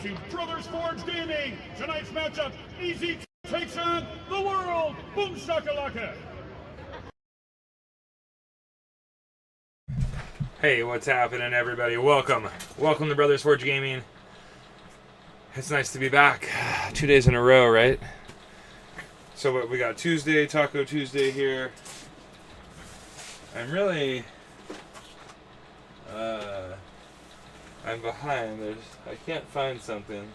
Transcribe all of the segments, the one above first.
to Brothers Forge Gaming. Tonight's matchup, Easy takes on the world. Boom shakalaka. Hey, what's happening, everybody? Welcome to Brothers Forge Gaming. It's nice to be back. 2 days in a row, right? So what we got Tuesday, Taco Tuesday here. I'm really, I'm behind. I can't find something.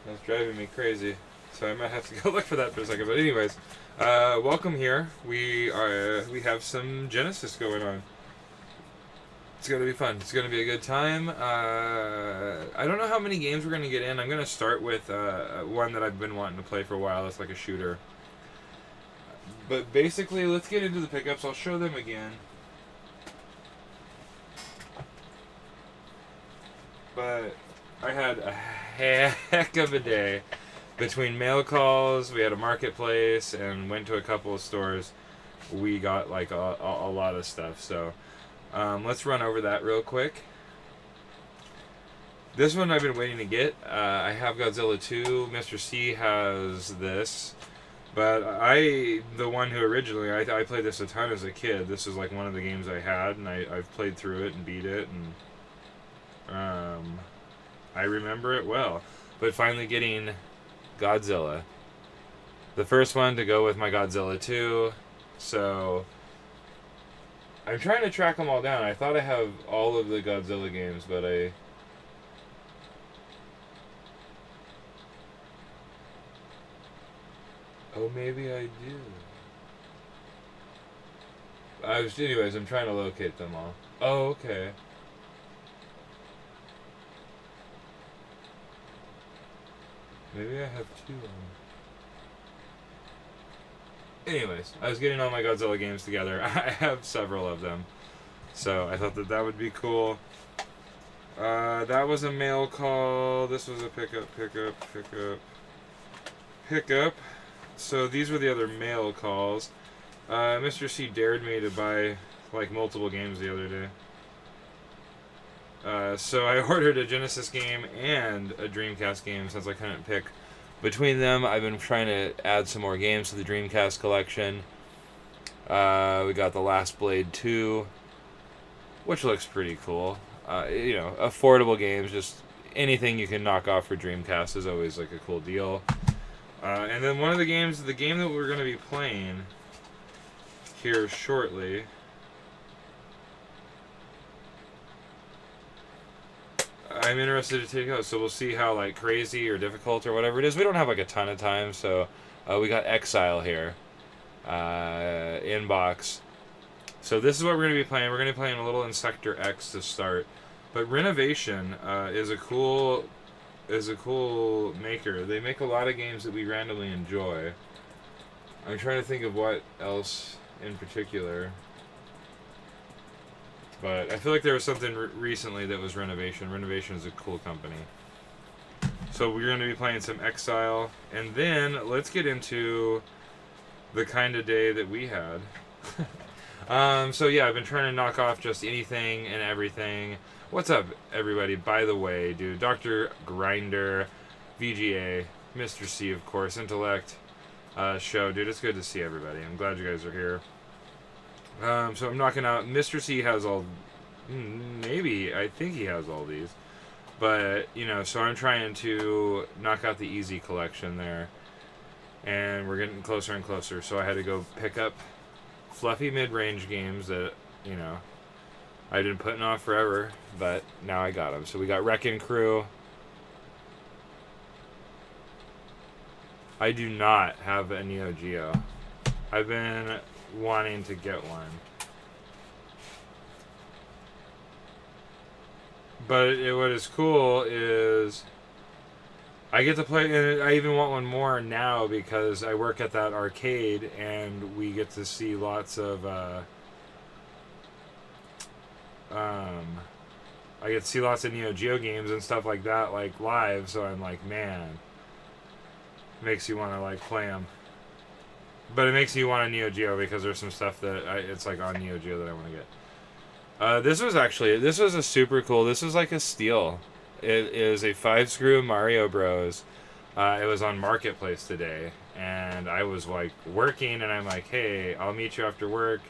That's driving me crazy. So I might have to go look for that for a second. But anyways, welcome here. We have some Genesis going on. It's going to be fun. It's going to be a good time. I don't know how many games we're going to get in. I'm going to start with one that I've been wanting to play for a while. It's like a shooter. But basically, let's get into the pickups. I'll show them again. But I had a heck of a day. Between mail calls, we had a marketplace, and went to a couple of stores. We got like a lot of stuff. So let's run over that real quick. This one I've been waiting to get. I have Godzilla 2. Mr. C has this. But the one who originally, I played this a ton as a kid. This is like one of the games I had, and I've played through it and beat it, and I remember it well. But finally getting Godzilla. The first one to go with my Godzilla 2. So I'm trying to track them all down. I thought I have all of the Godzilla games, but oh, maybe I do. Anyways, I'm trying to locate them all. Oh, okay. Maybe I have two of them. Anyways, I was getting all my Godzilla games together. I have several of them. So I thought that would be cool. That was a mail call. This was a pickup. So these were the other mail calls. Mr. C dared me to buy like multiple games the other day. So I ordered a Genesis game and a Dreamcast game since I couldn't pick between them. I've been trying to add some more games to the Dreamcast collection. We got The Last Blade 2, which looks pretty cool. Affordable games, just anything you can knock off for Dreamcast is always like a cool deal. And then one of the game that we're going to be playing here shortly, I'm interested to take out, so we'll see how like crazy or difficult or whatever it is. We don't have like a ton of time, so we got Exile here, inbox. So this is what we're going to be playing. We're going to be playing a little in Sector X to start, but Renovation is a cool maker. They make a lot of games that we randomly enjoy. I'm trying to think of what else in particular. But I feel like there was something recently that was Renovation. Renovation is a cool company. So we're going to be playing some Exile. And then let's get into the kind of day that we had. So yeah, I've been trying to knock off just anything and everything. What's up, everybody? By the way, dude, Dr. Grinder, VGA, Mr. C, of course, Intellect show. Dude, it's good to see everybody. I'm glad you guys are here. So I'm knocking out. Mr. C has all. Maybe I think he has all these, but so I'm trying to knock out the easy collection there, and we're getting closer and closer. So I had to go pick up fluffy mid-range games that I've been putting off forever, but now I got them. So we got Wrecking Crew. I do not have a Neo Geo. I've been wanting to get one. But what is cool is I get to play, and I even want one more now because I work at that arcade and we get to see lots of I get to see lots of Neo Geo games and stuff like that, like live. So I'm like, man, makes you want to like play them. But it makes you want a Neo Geo because there's some stuff that it's like on Neo Geo that I want to get. This was a super cool. This was like a steal. It is a 5-screw Mario Bros. It was on Marketplace today, and I was like working, and I'm like, hey, I'll meet you after work.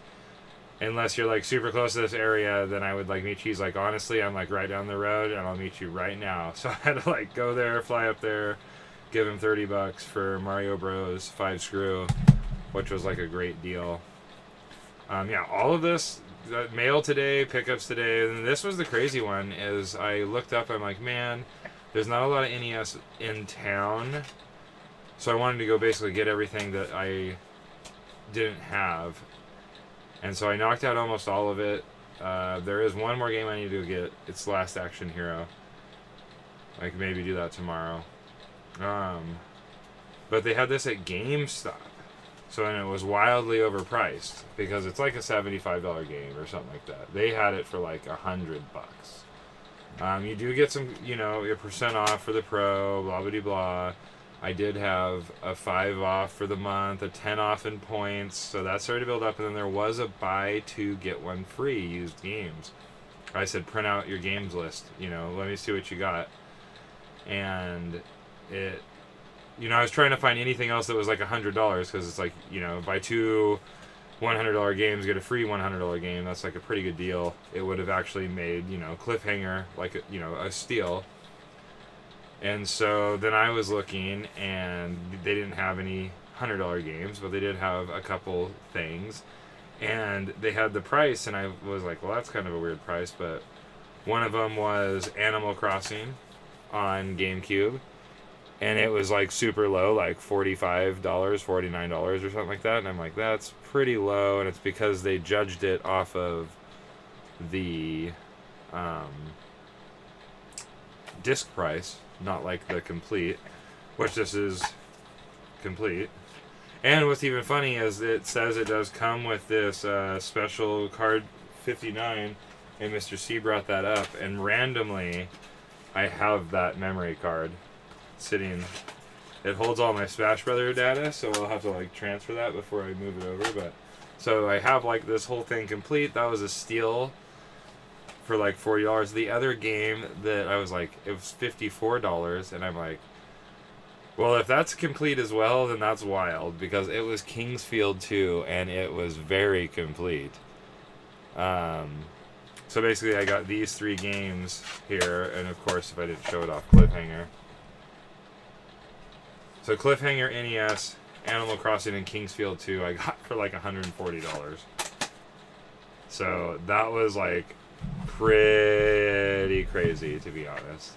Unless you're like super close to this area, then I would like meet you. He's like, honestly, I'm like right down the road, and I'll meet you right now. So I had to like go there, fly up there, give him $30 for Mario Bros. 5-screw, which was like a great deal. Yeah, all of this, mail today, pickups today, and this was the crazy one. Is I looked up, I'm like, man, there's not a lot of NES in town, so I wanted to go basically get everything that I didn't have. And so I knocked out almost all of it. There is one more game I need to get. It's Last Action Hero. I could maybe do that tomorrow. But they had this at GameStop. So, and it was wildly overpriced because it's like a $75 game or something like that. They had it for like $100. You do get some, a percent off for the pro, blah, blah, blah. I did have a 5 off for the month, a 10 off in points, so that started to build up, and then there was a buy 2 get 1 free used games. I said, print out your games list, let me see what you got. And it, I was trying to find anything else that was like $100, because it's like, buy 2 $100 games, get a free $100 game. That's like a pretty good deal. It would have actually made, Cliffhanger, like, a steal. And so then I was looking, and they didn't have any $100 games, but they did have a couple things. And they had the price, and I was like, well, that's kind of a weird price, but one of them was Animal Crossing on GameCube, and it was like super low, like $45, $49 or something like that. And I'm like, that's pretty low, and it's because they judged it off of the disc price, not like the complete, which this is complete. And what's even funny is it says it does come with this special card 59, and Mr. C brought that up, and randomly I have that memory card sitting. It holds all my Smash Brother data, so I'll have to like transfer that before I move it over. But so I have like this whole thing complete. That was a steal for like $40. The other game that I was like, it was $54, and I'm like, well, if that's complete as well, then that's wild, because it was Kingsfield 2, and it was very complete. So basically I got these 3 games here, and of course if I didn't show it off, Cliffhanger. So Cliffhanger, NES, Animal Crossing, and Kingsfield 2 I got for like $140. So that was like pretty crazy, to be honest.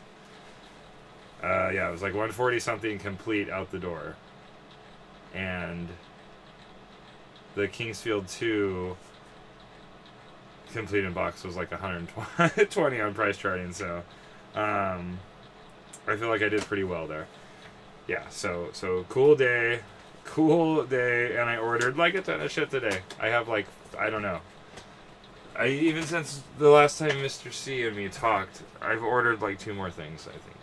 Yeah, it was like 140 something complete out the door. And the Kingsfield 2 complete in box was like 120 on price charting, so I feel like I did pretty well there. Yeah, so cool day, and I ordered like a ton of shit today. I have like, I don't know. Even since the last time Mr. C and me talked, I've ordered like 2 more things, I think.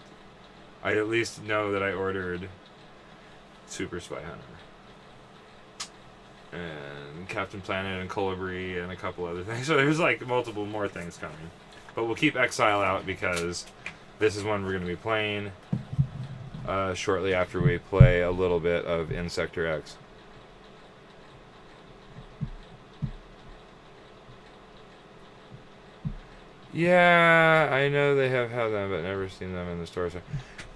I at least know that I ordered Super Spy Hunter and Captain Planet and Colibri and a couple other things. So there's like multiple more things coming. But we'll keep Exile out because this is one we're going to be playing shortly after we play a little bit of Insector X. Yeah, I know they have had them, but never seen them in the stores.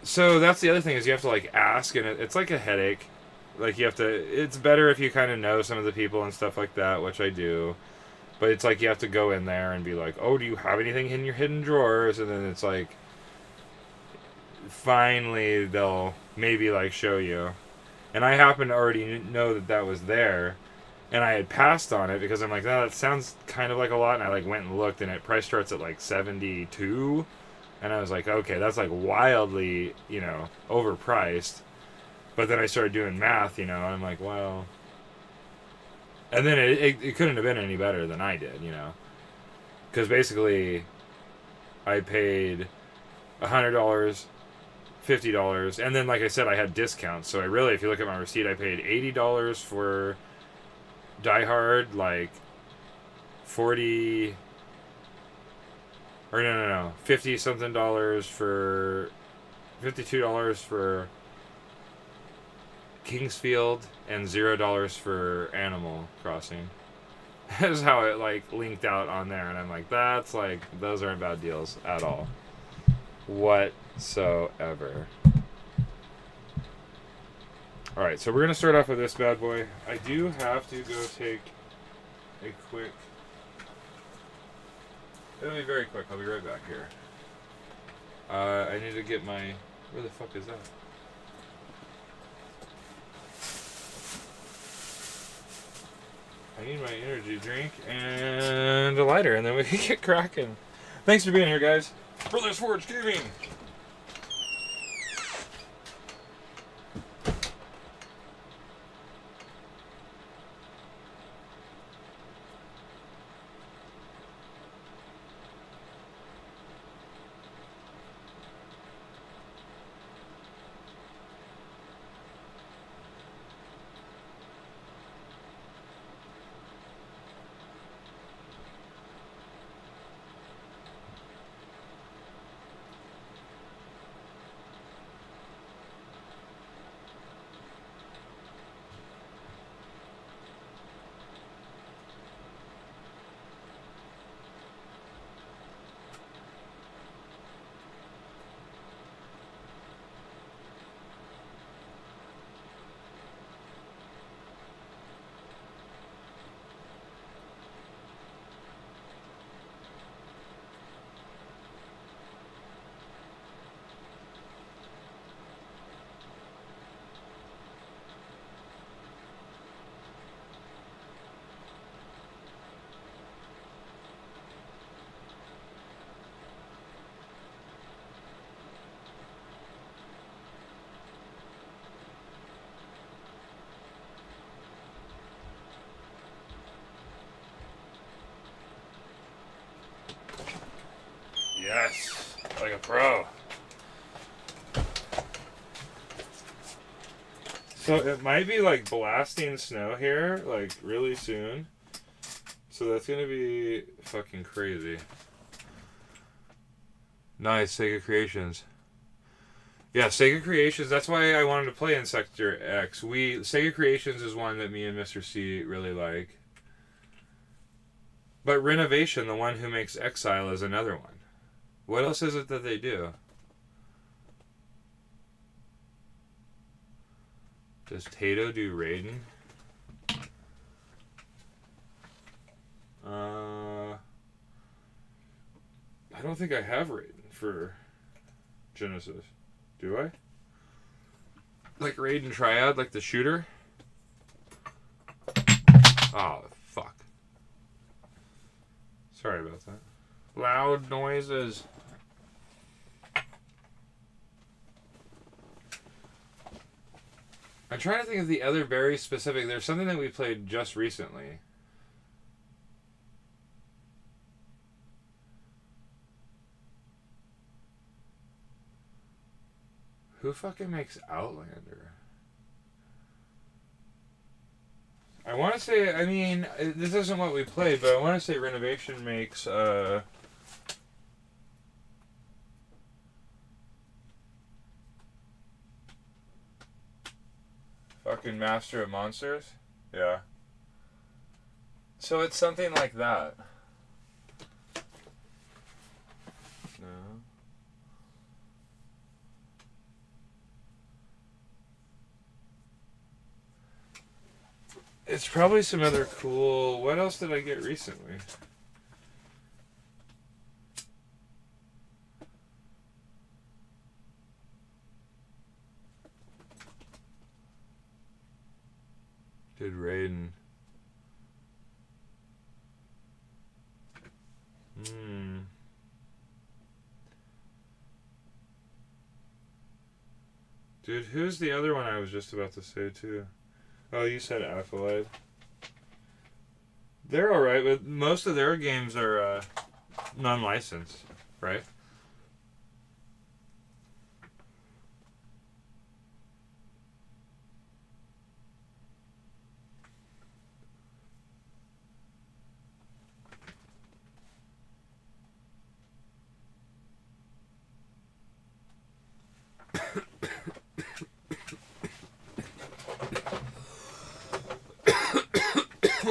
So that's the other thing, is you have to like ask, and it's like a headache. Like you have to, it's better if you kind of know some of the people and stuff like that, which I do. But it's like you have to go in there and be like, oh, do you have anything in your hidden drawers? And then it's like, finally they'll maybe like show you. And I happen to already know that that was there. And I had passed on it because I'm like, oh, that sounds kind of like a lot. And I like went and looked, and it price starts at like 72. And I was like, okay, that's like wildly, overpriced. But then I started doing math, and I'm like, well. And then it couldn't have been any better than I did, Because basically, I paid $100, $50. And then, like I said, I had discounts. So I really, if you look at my receipt, I paid $80 for Die Hard, like 40 Or no. $50-something for $52 for Kingsfield and $0 for Animal Crossing. That's how it like linked out on there, and I'm like, that's like, those aren't bad deals at all, whatsoever. All right, so we're gonna start off with this bad boy. I do have to go take a quick. It'll be very quick. I'll be right back here. I need to get my. Where the fuck is that? I need my energy drink and a lighter, and then we can get cracking. Thanks for being here, guys. Brothers Forge Gaming. Yes, like a pro. So it might be like blasting snow here, like really soon. So that's gonna be fucking crazy. Nice, Sega Creations. Yeah, Sega Creations, that's why I wanted to play in Sector X. Sega Creations is one that me and Mr. C really like. But Renovation, the one who makes Exile, is another one. What else is it that they do? Does Tato do Raiden? I don't think I have Raiden for Genesis. Do I? Like Raiden Triad, like the shooter? Oh, fuck. Sorry about that. Loud noises. I'm trying to think of the other very specific. There's something that we played just recently. Who fucking makes Outlander? I want to say, I mean, this isn't what we played, but I want to say Renovation makes, fucking Master of Monsters? Yeah. So it's something like that. No. It's probably some other cool... What else did I get recently? Did Raiden... Dude, who's the other one I was just about to say, too? Oh, you said Acolyte. They're alright, but most of their games are non-licensed, right?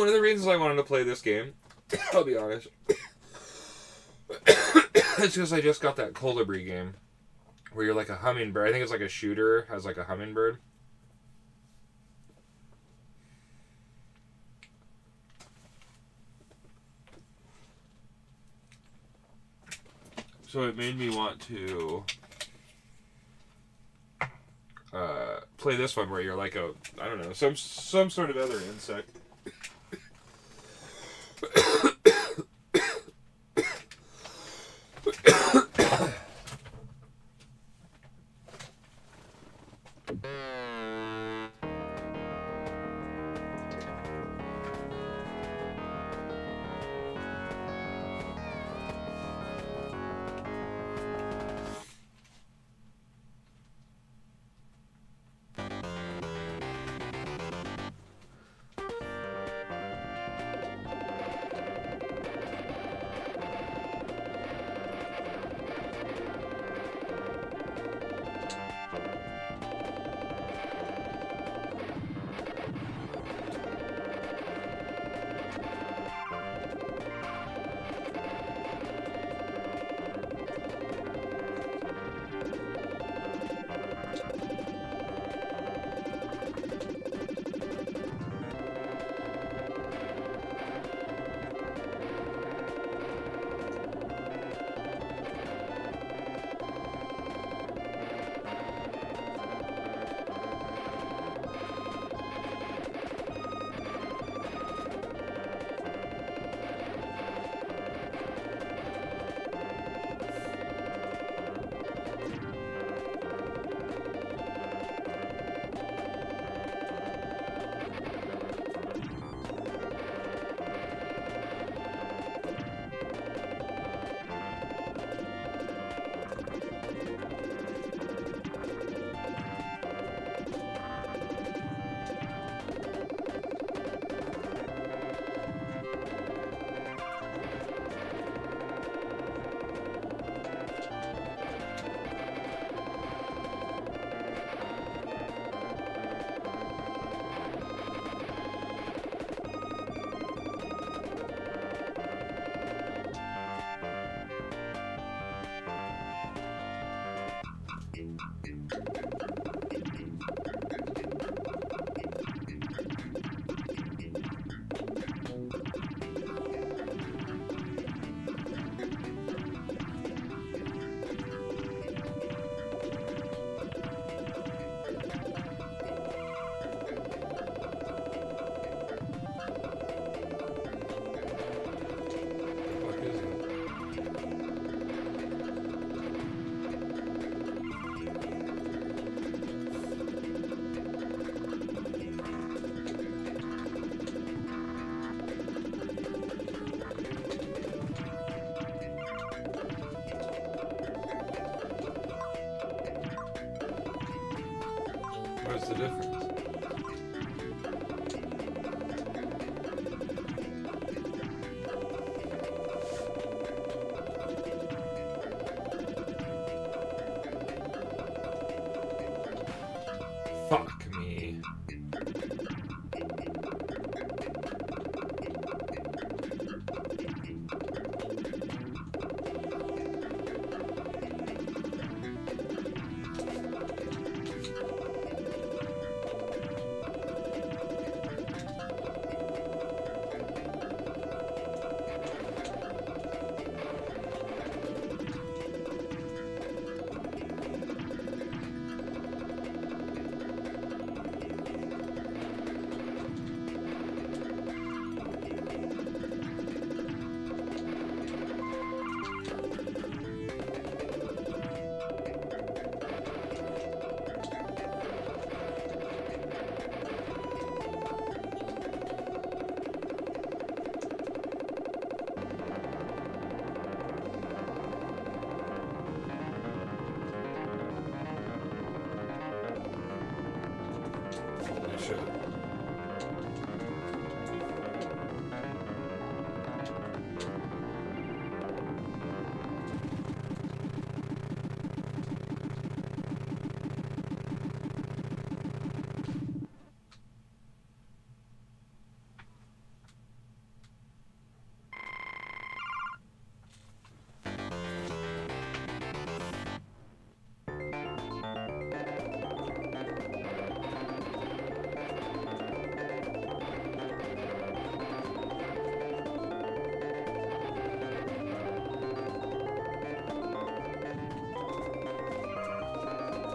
one of the reasons I wanted to play this game, I'll be honest, it's because I just got that Colibri game where you're like a hummingbird. I think it's like a shooter, has like a hummingbird. So it made me want to play this one where you're like a, I don't know, some sort of other insect. What's the difference? Fuck me.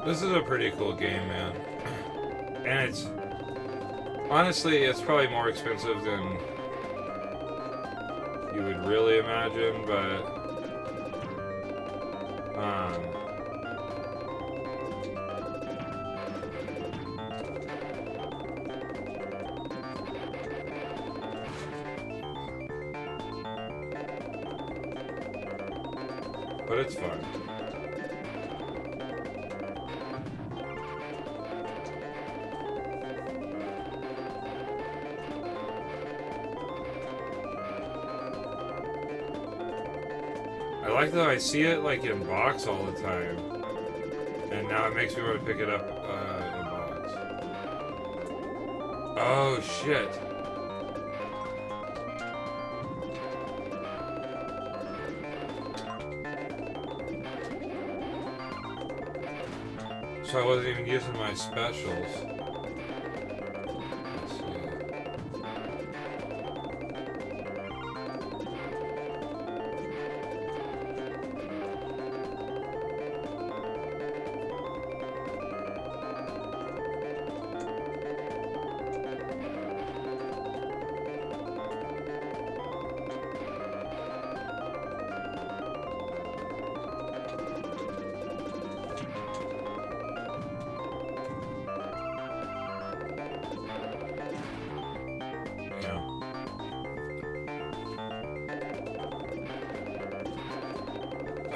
This is a pretty cool game, man. And it's... Honestly, it's probably more expensive than you would really imagine, but... but it's fun. I like that I see it like in box all the time, and now it makes me want to pick it up in box. Oh shit! So I wasn't even using my specials. Let's see.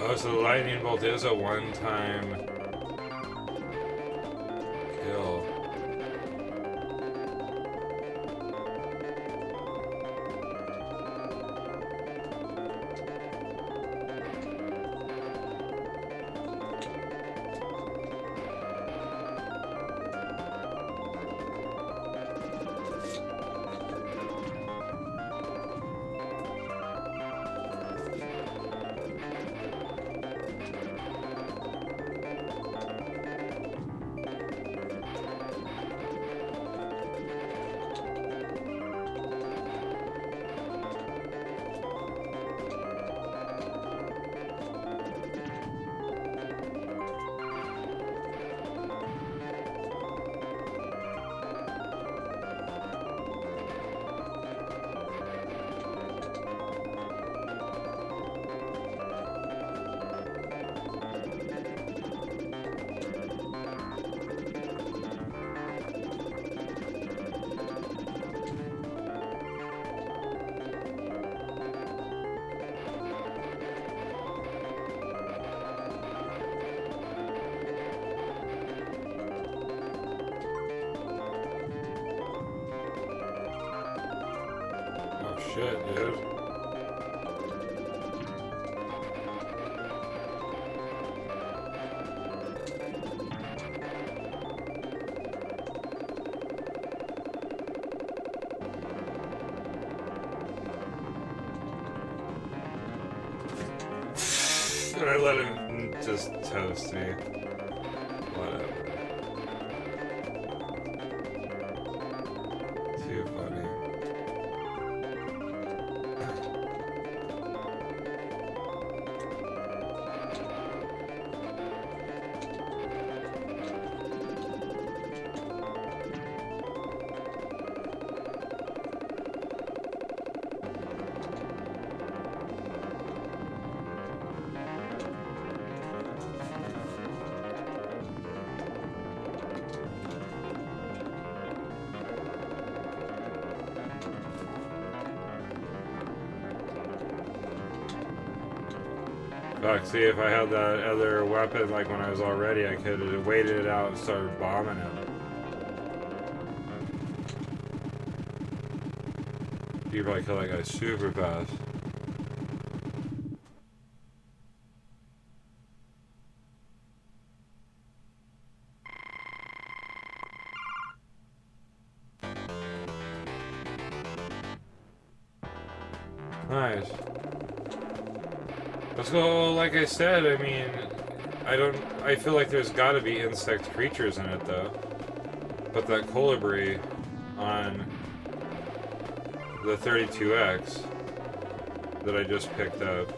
Oh, so the lightning bolt is a one-time kill. Shit, dude. And I let him just toast me. Whatever. Too funny. Fuck, see, if I had that other weapon, like when I was all ready, I could have waited it out and started bombing him. You probably kill that guy super fast. Nice. Let's go, like I said, I mean, I feel like there's gotta be insect creatures in it, though. But that colibri on the 32X that I just picked up,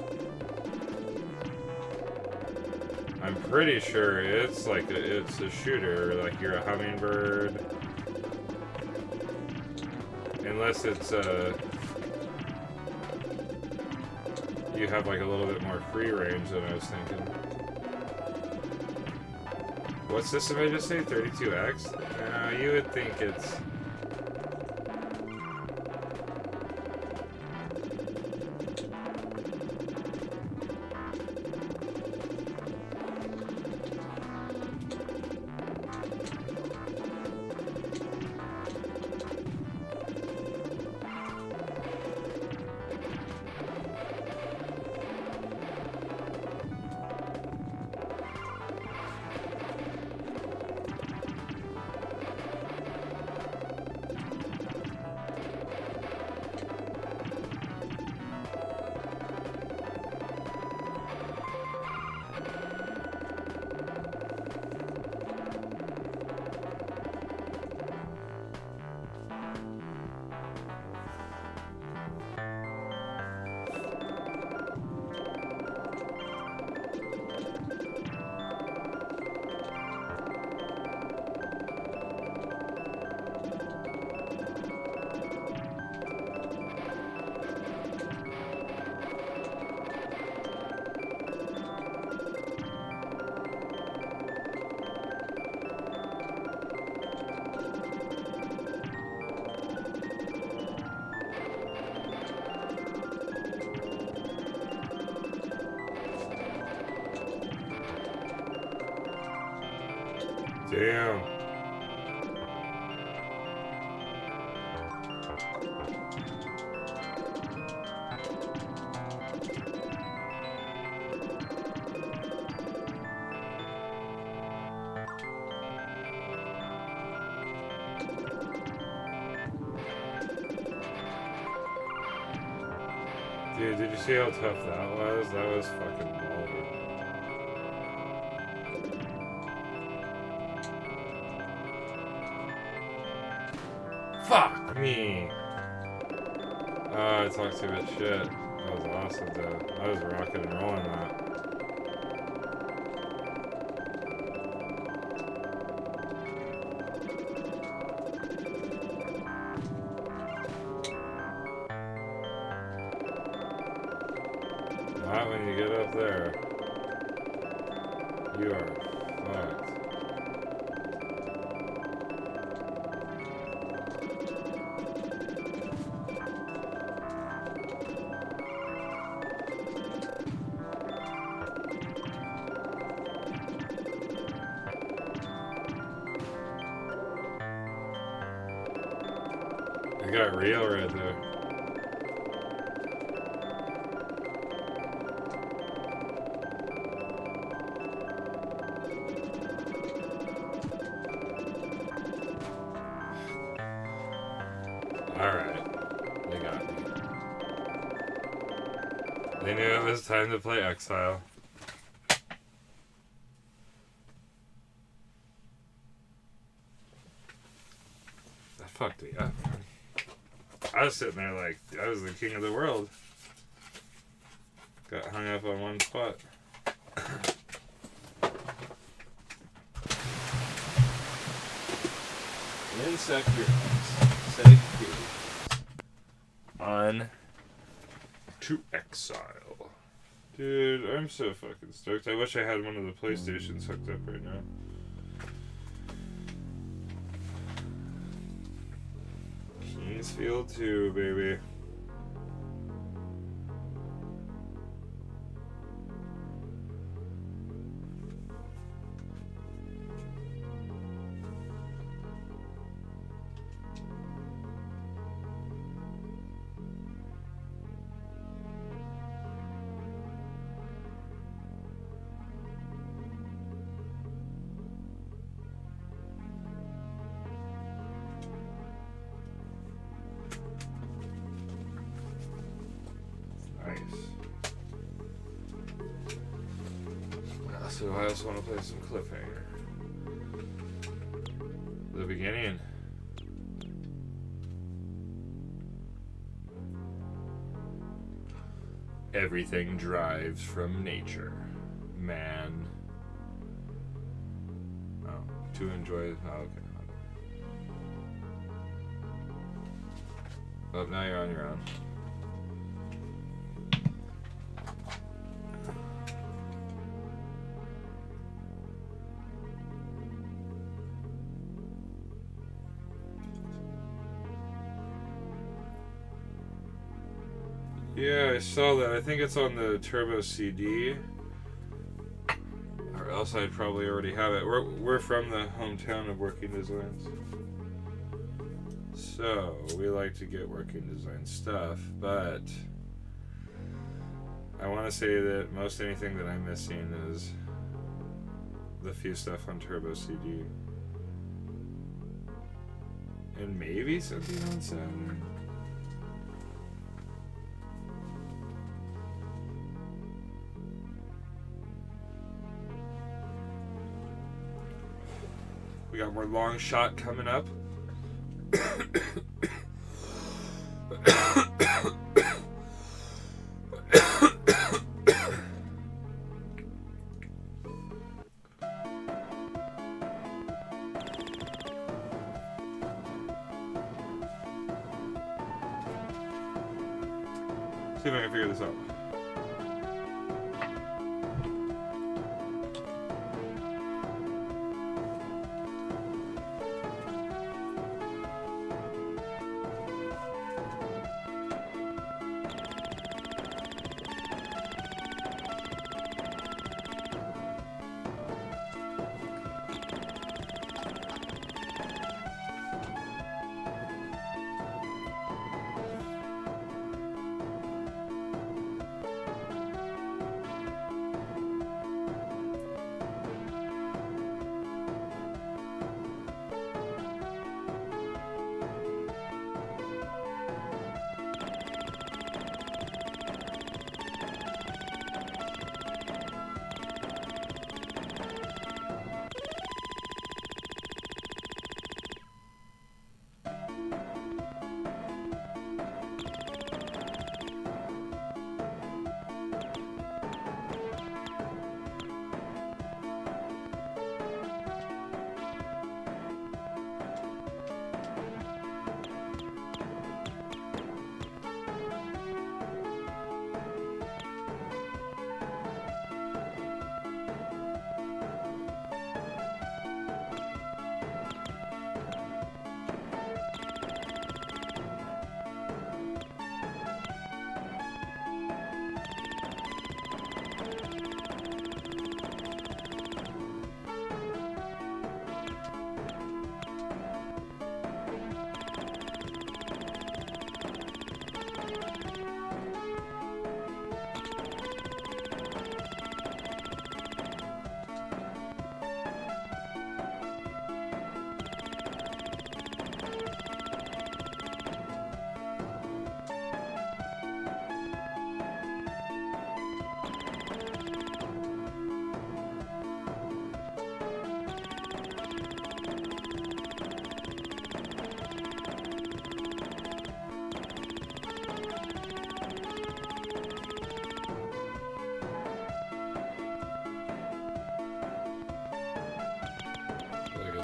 I'm pretty sure it's like it's a shooter, like you're a hummingbird. Unless it's you have like a little bit more free range than I was thinking. What system did I just say? 32X? You would think it's... Damn. Dude, did you see how tough that was? That was fucking baller. Fuck me! Oh, I talked too much shit. That was awesome, though. I was rocking and rolling that. Not when you get up there. You are fucked. It got real right there. Alright. They got me. They knew it was time to play Exile. That fucked me up. I was sitting there like I was the king of the world. Got hung up on one spot. On to Exile. Dude, I'm so fucking stoked. I wish I had one of the PlayStations hooked up right now. Kingsfield 2, baby. So I also want to play some Cliffhanger. The beginning. Everything drives from nature. Man Oh, to enjoy. Oh, okay. Oh, now you're on your own. Yeah, I saw that. I think it's on the Turbo CD. Or else I'd probably already have it. We're from the hometown of Working Designs. So, we like to get Working Design stuff, but I want to say that most anything that I'm missing is the few stuff on Turbo CD. And maybe something on Saturn. We got more long shot coming up. See if I can figure this out.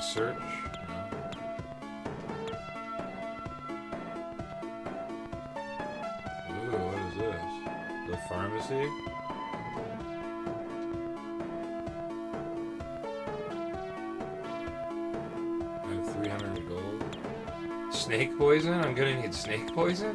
Search. Ooh, what is this? The pharmacy? I have 300 gold. Snake poison? I'm gonna need snake poison?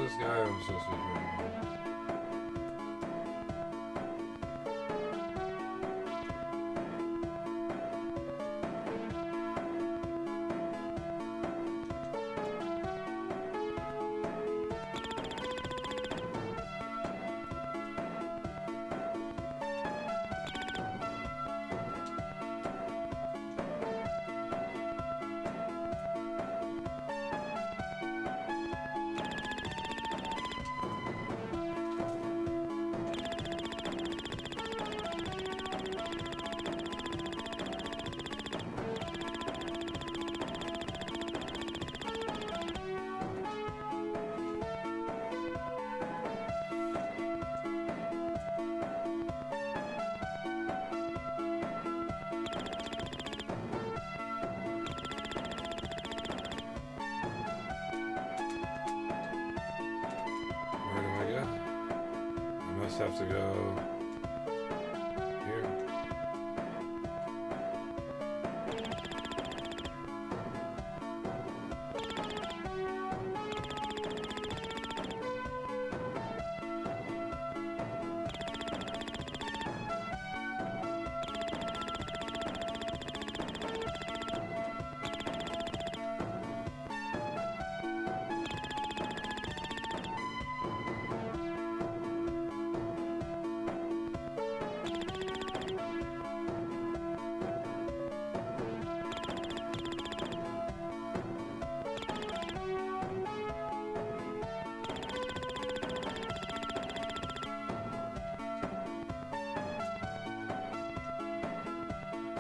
This guy I'm supposed to be doing. have to go here.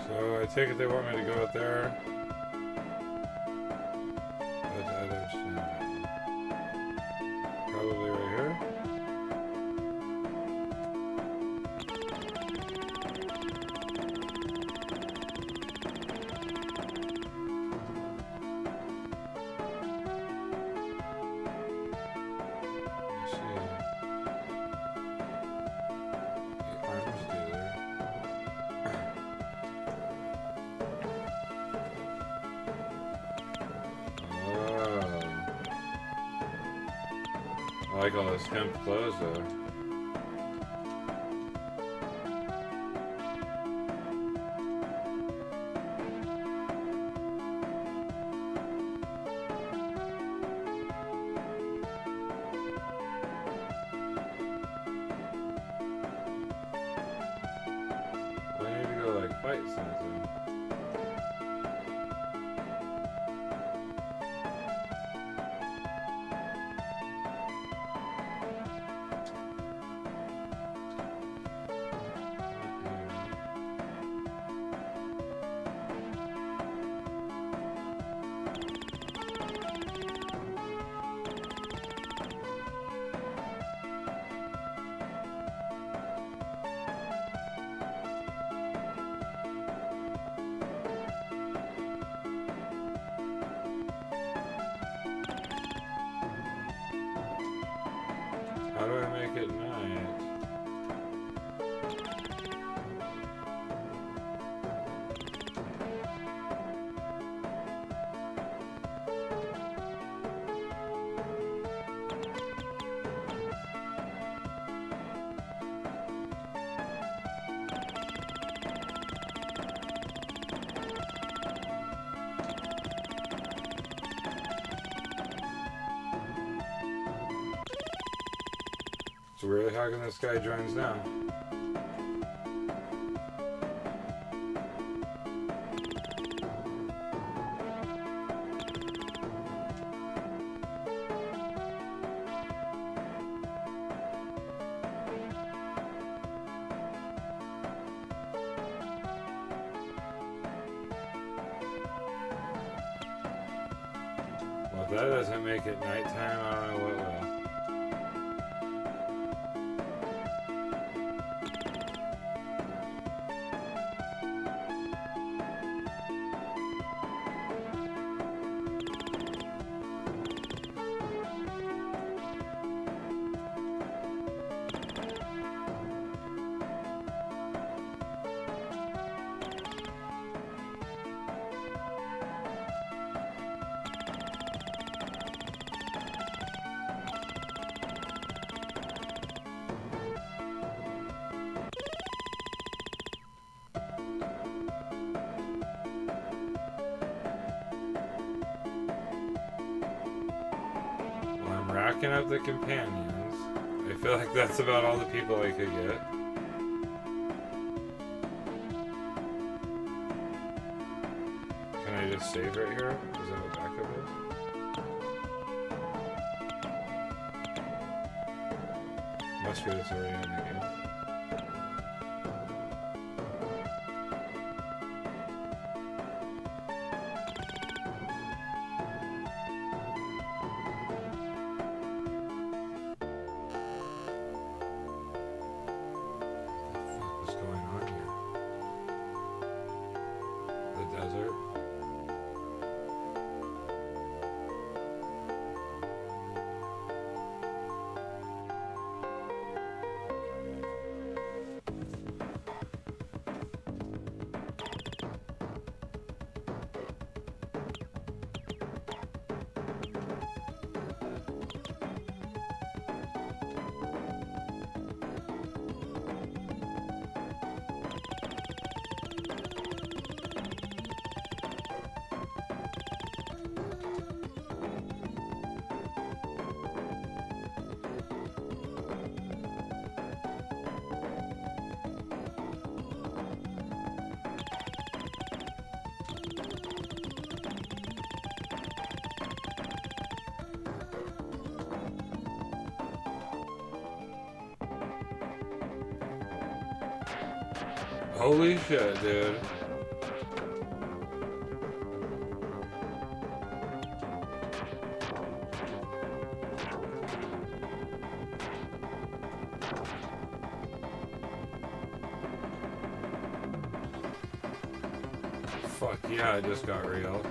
So I take it they want me to go out there. But I don't see that. Probably right here. Let's see. The arms dealer. I like all those hemp clothes though. I need to go like fight something. How do I make it night? So really, how come this guy joins now? Well, if that doesn't make it nighttime, I don't know what will. Racking up the companions. I feel like that's about all the people I could get. Can I just save right here? Is that what backup is? Must be this already in the game. Holy shit, dude. Fuck yeah, it just got real.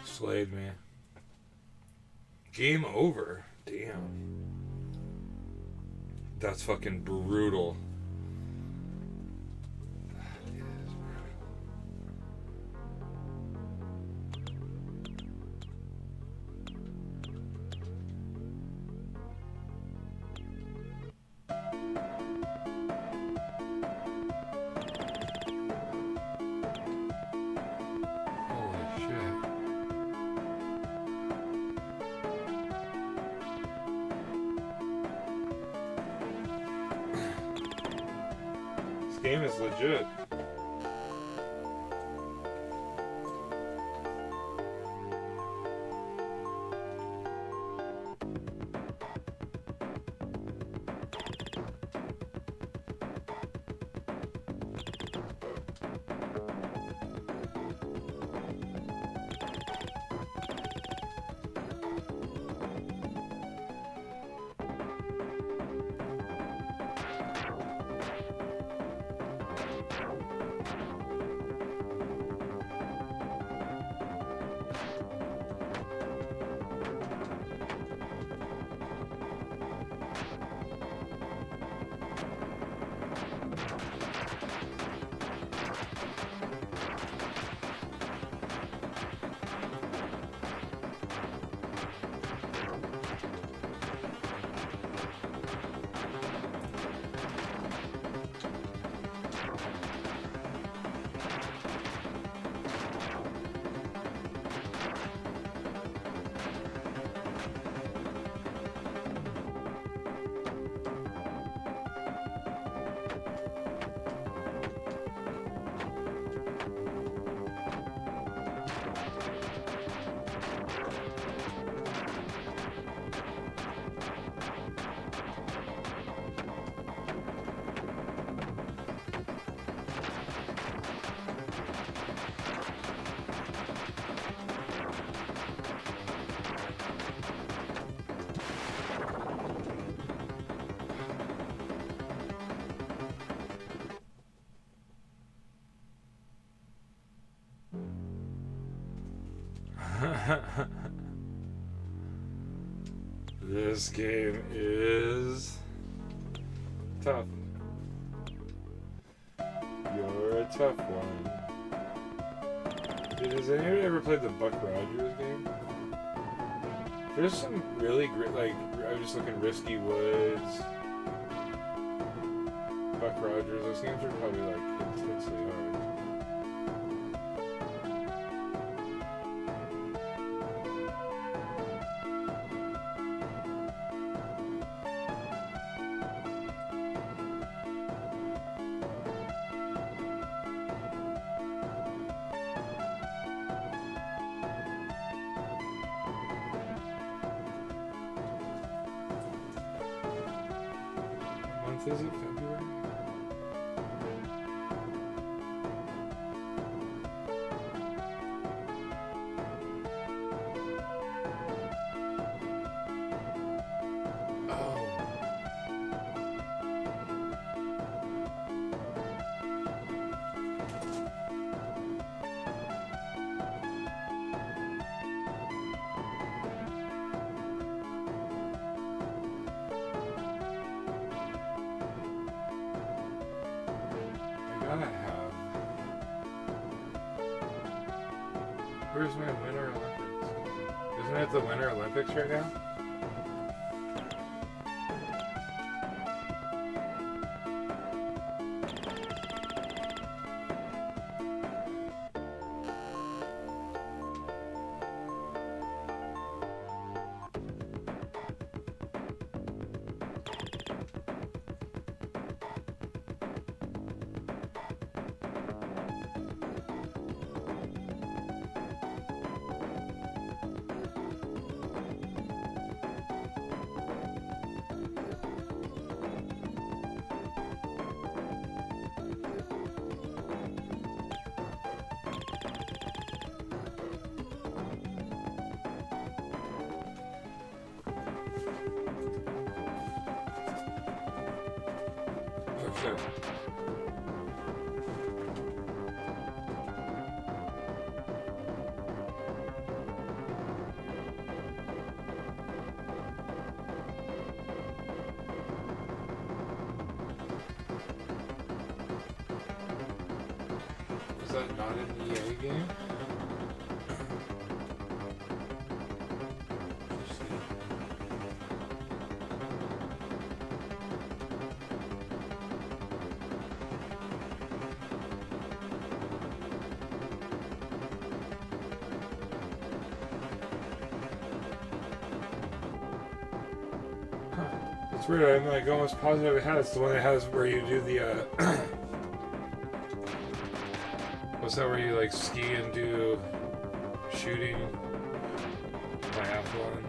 Slayed me. Game over. Damn. That's fucking brutal. That is brutal. Holy shit. This game is legit. This game is tough. You're a tough one. Dude, has anybody ever played the Buck Rogers game? There's some really great, like, I was just looking, Risky Woods, Buck Rogers. Those games are probably, like, intensely hard. Is it February? gotta have. Where's my Winter Olympics? Isn't it the Winter Olympics right now? Okay. Is that not an EA game? It's weird, I'm like almost positive it has. It's the one that has where you do the what's that where you like ski and do shooting biathlon?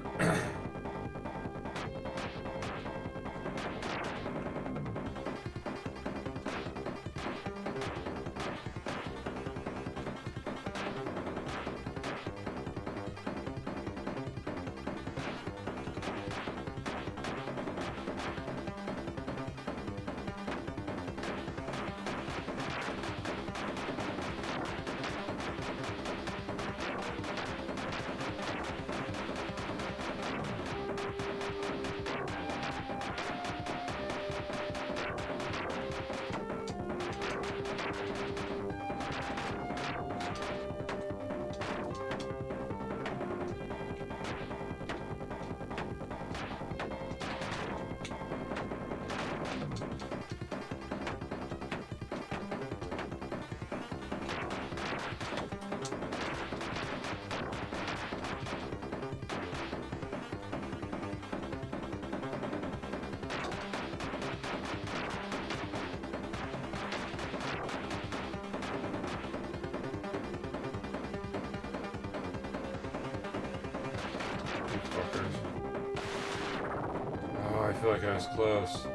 Oh, I feel like I was close.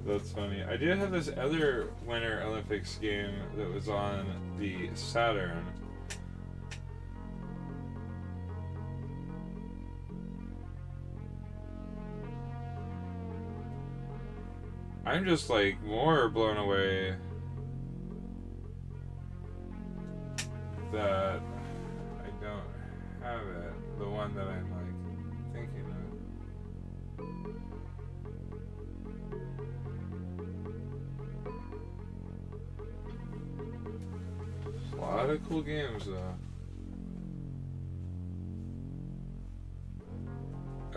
That's funny. I did have this other Winter Olympics game that was on the Saturn. I'm just like more blown away that I don't have it. The one that I'm like thinking of. A lot of cool games though.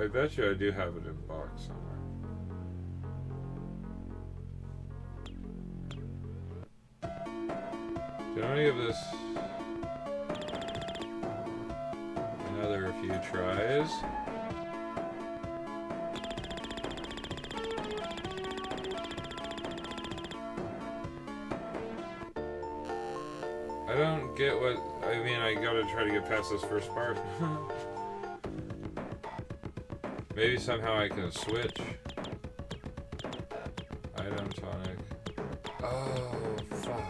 I bet you I do have it in box somewhere. Do you want to give this another few tries? I don't get what, I mean, I gotta try to get past this first part. Maybe somehow I can switch. Item tonic. Oh, fuck.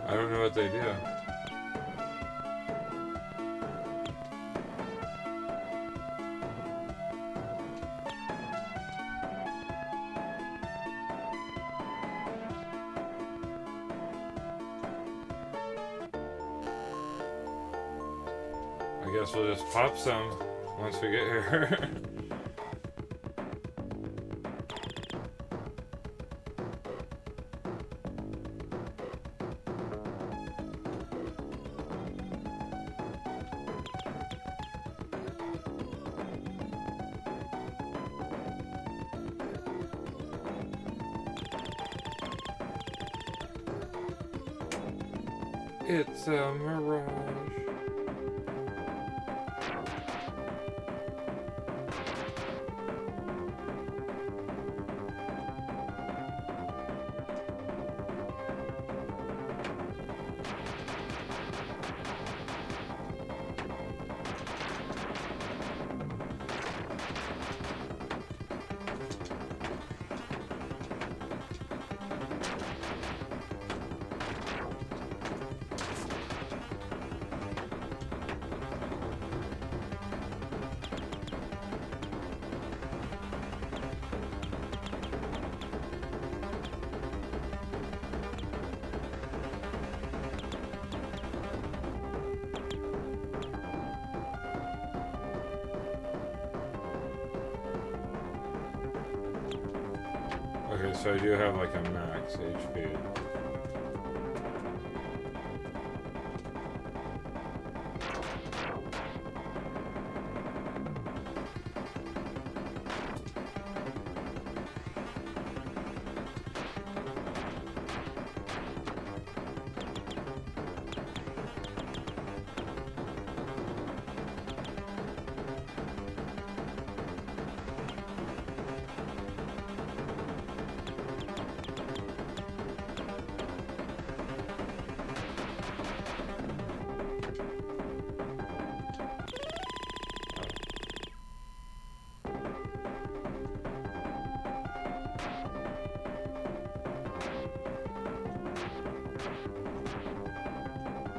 I don't know what they do. I guess we'll just pop some once we get here. It's a mirage. Okay, so I do have like a max HP.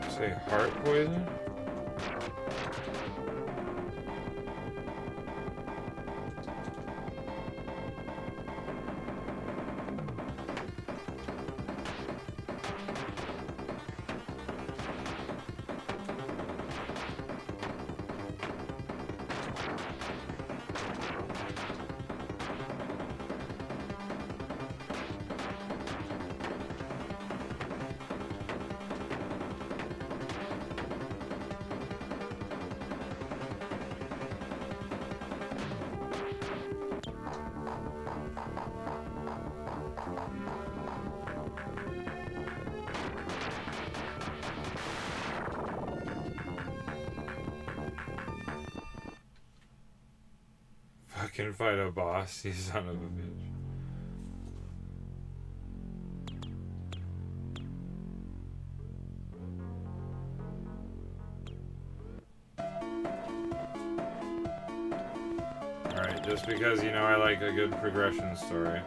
Say heart poison? Fucking fight a boss, you son of a bitch. Alright, just because, you know, I like a good progression story.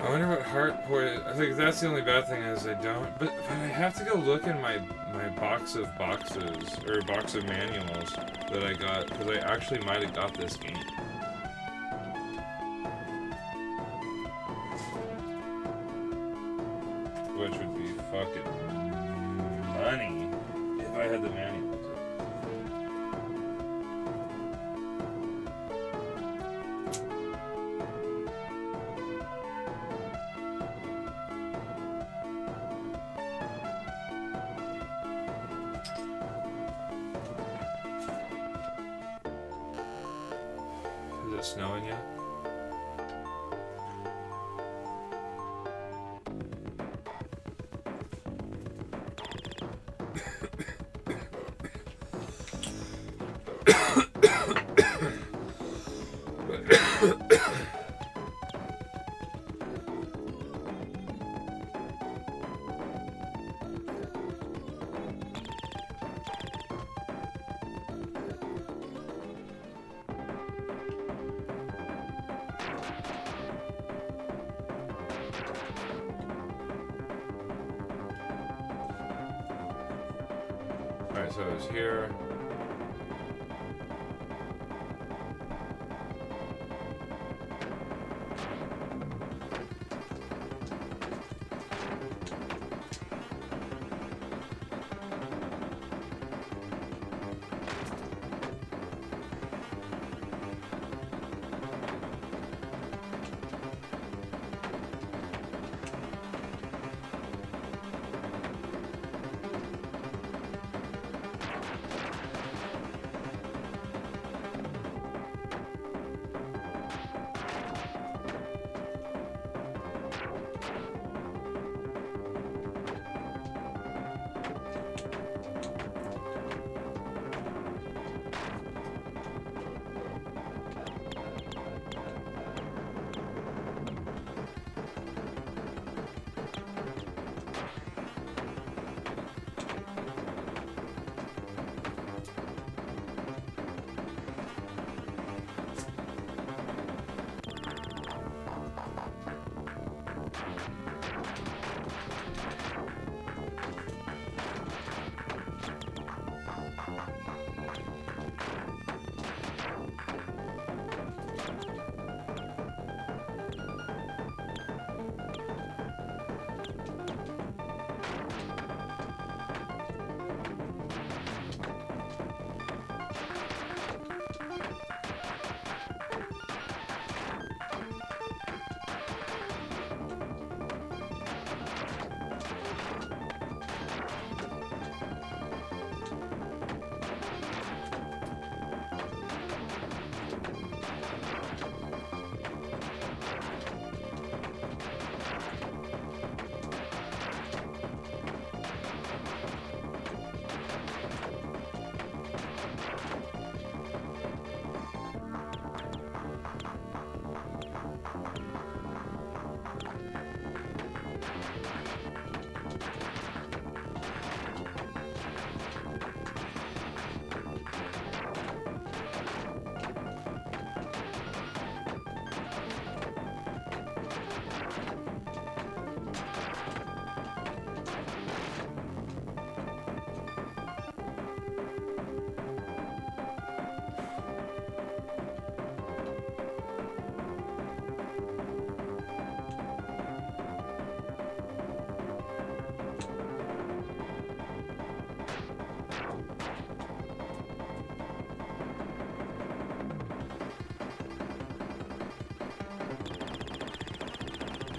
I wonder what heart poison. I think that's the only bad thing is I don't. But I have to go look in my box of boxes or box of manuals that I got because I actually might have got this game. Which would be fucking money if I had the manuals. Is it snowing yet? Alright, so it's here.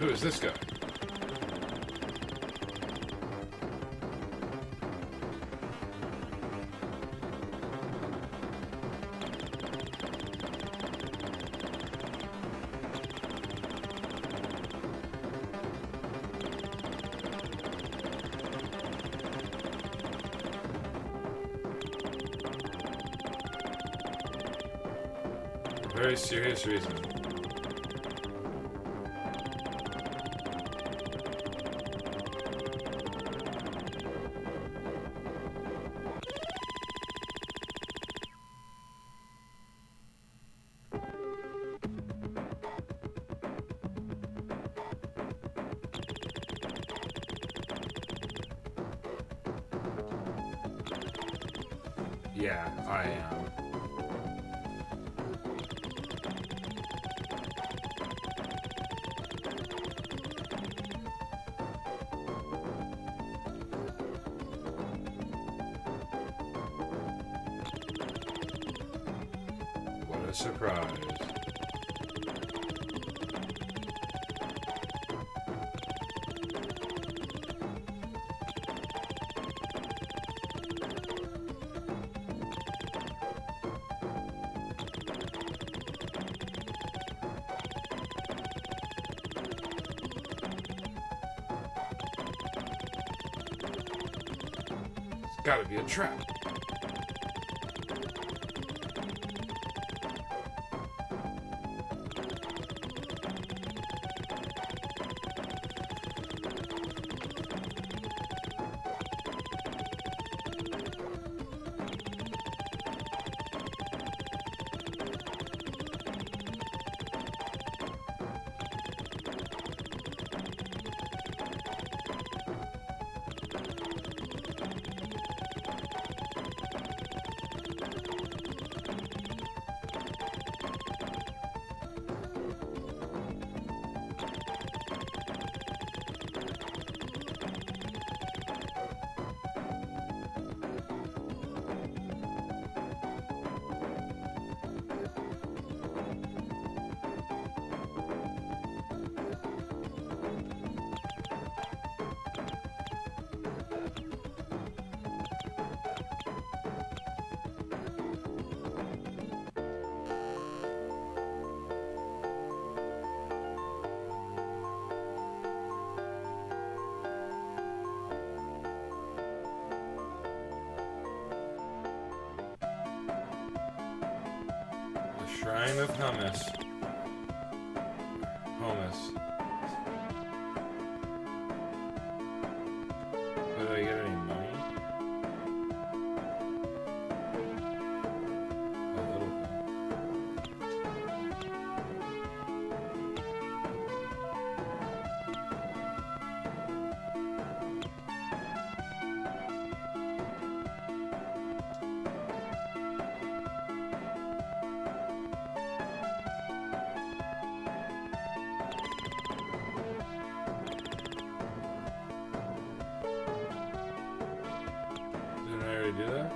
Who is this guy? For very serious reason. Yeah, I am. What a surprise. It's gotta be a trap. Shrine of Hummus. Hummus. Do I get any money? A little bit. Didn't I already do that?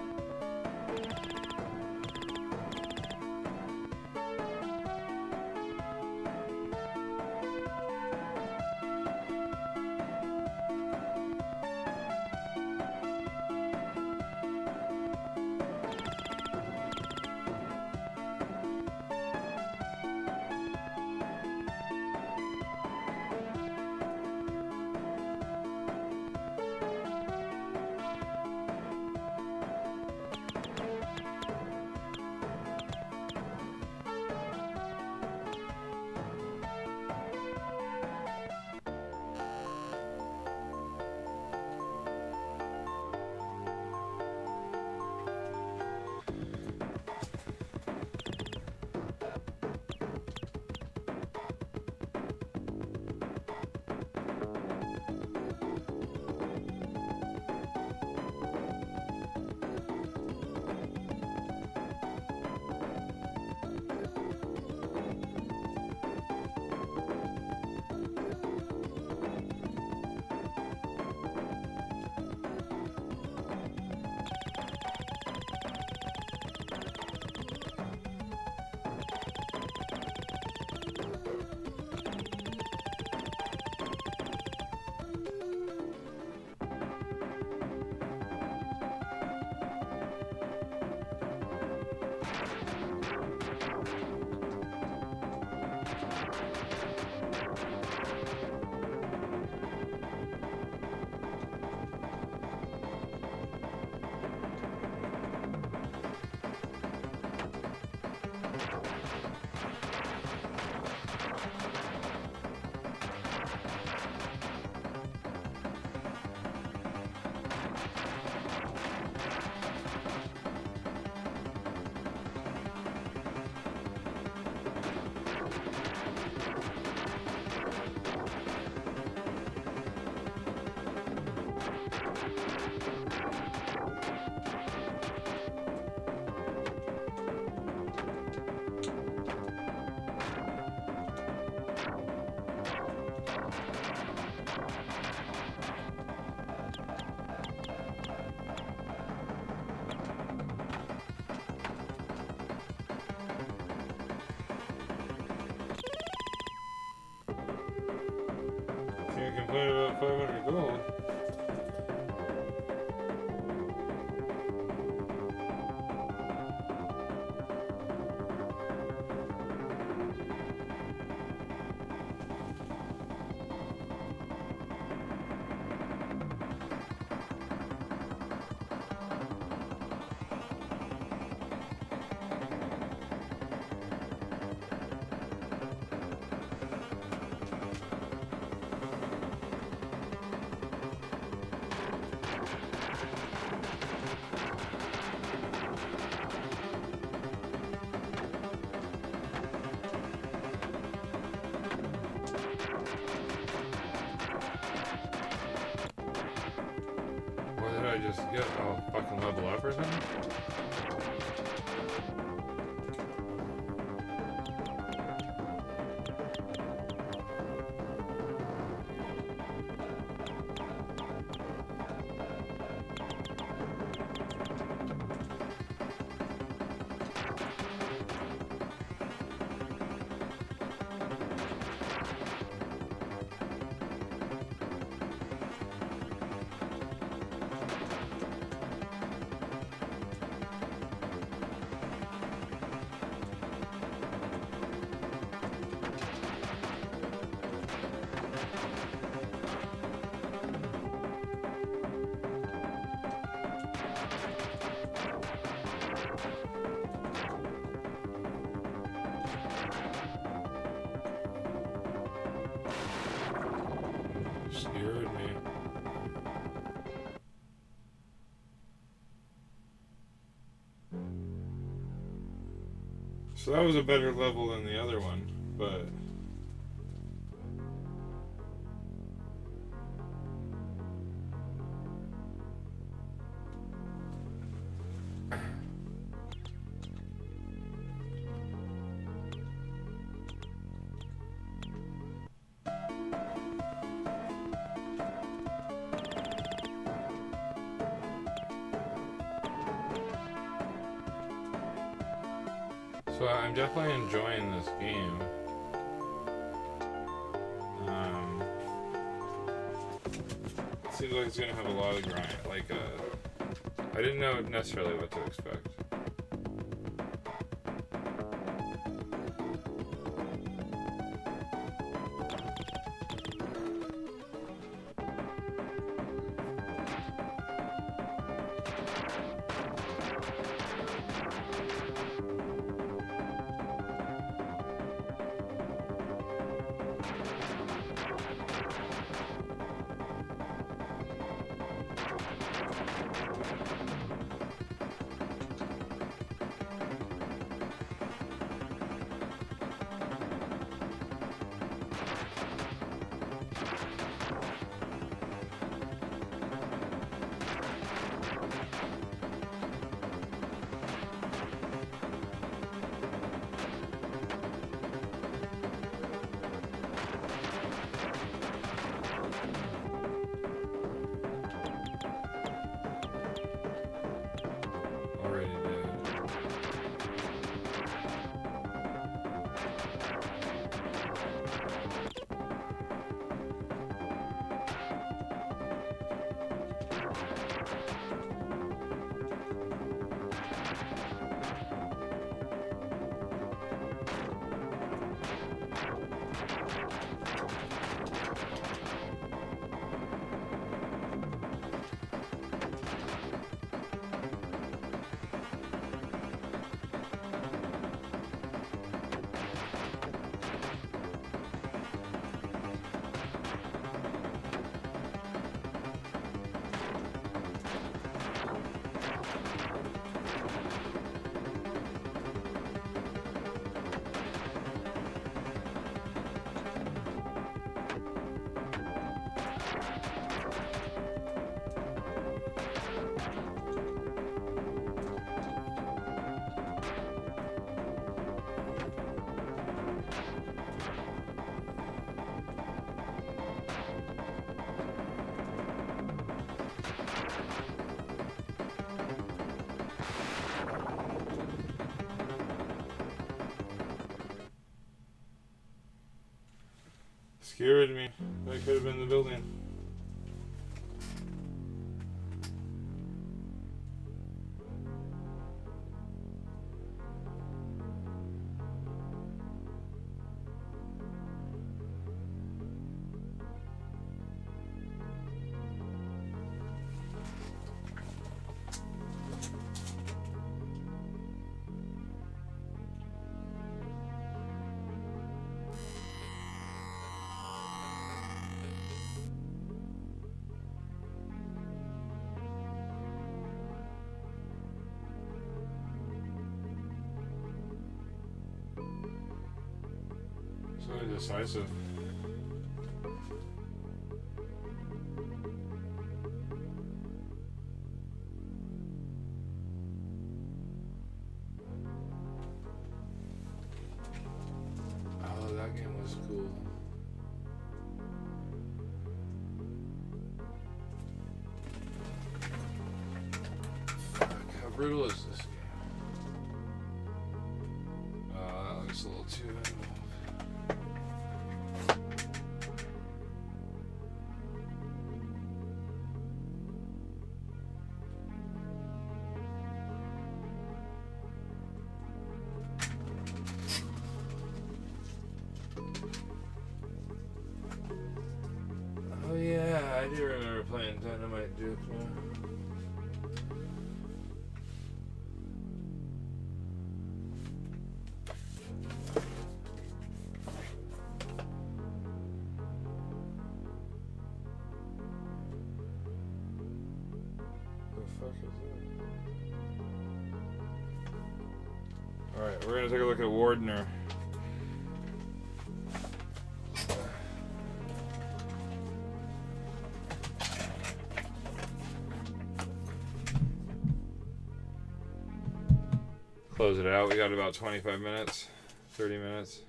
Can't complain about 500 gold. What did I just get? Oh, fucking level up or something? skewered me. So that was a better level than the other one, but... So I'm definitely enjoying this game. It seems like it's gonna have a lot of grind. Like, I didn't know necessarily what to expect. Already did. Scared me. That could have been the building. So indecisive. Oh, that game was cool. Fuck, how brutal is this game? That looks a little too involved. Oh yeah, I do remember playing Dynamite Duke. Yeah. we're gonna take a look at Wardener. Close it out. We got about 25 minutes, 30 minutes.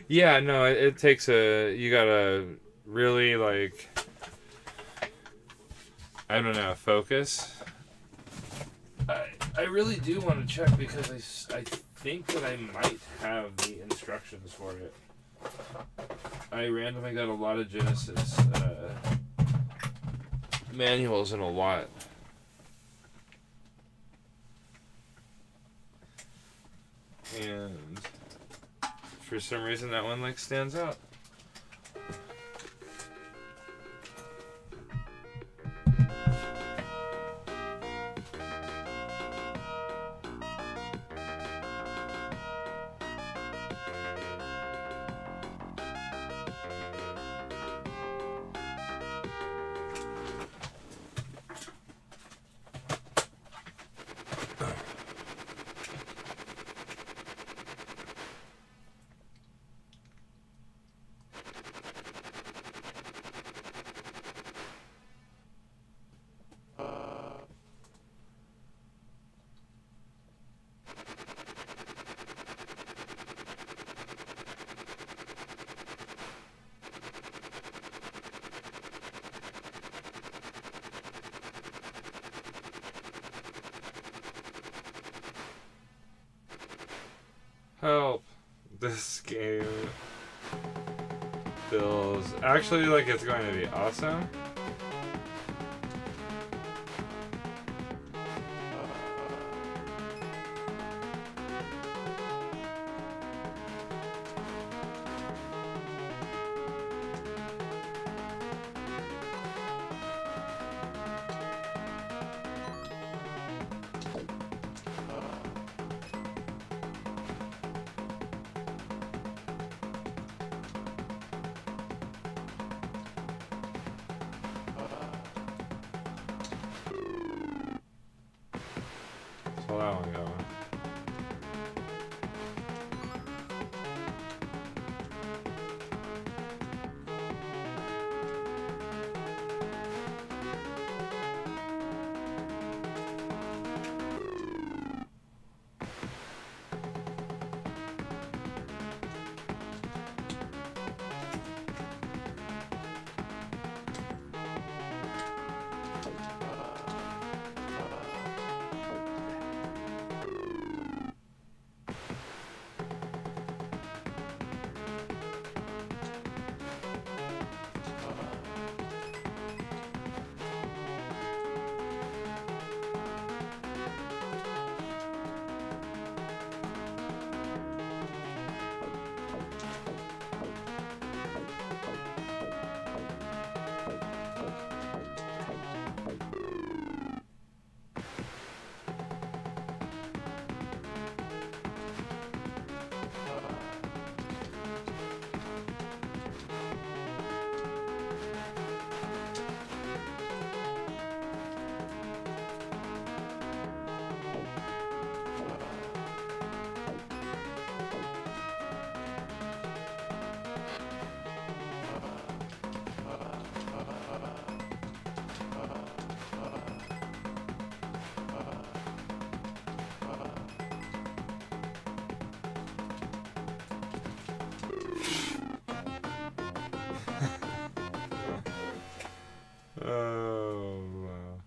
Yeah, no, it takes you gotta really, like, I don't know, focus. I really do want to check because I think that I might have the instructions for it. I randomly got a lot of Genesis manuals and a lot. And for some reason that one like stands out. Help. This game feels actually like it's going to be awesome. Saw that one going. Oh, wow.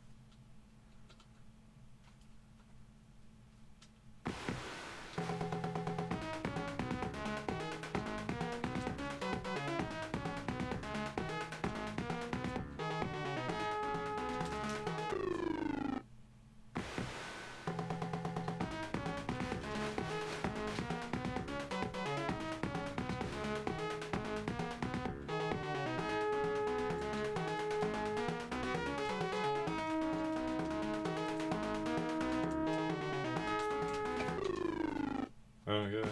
Oh, good.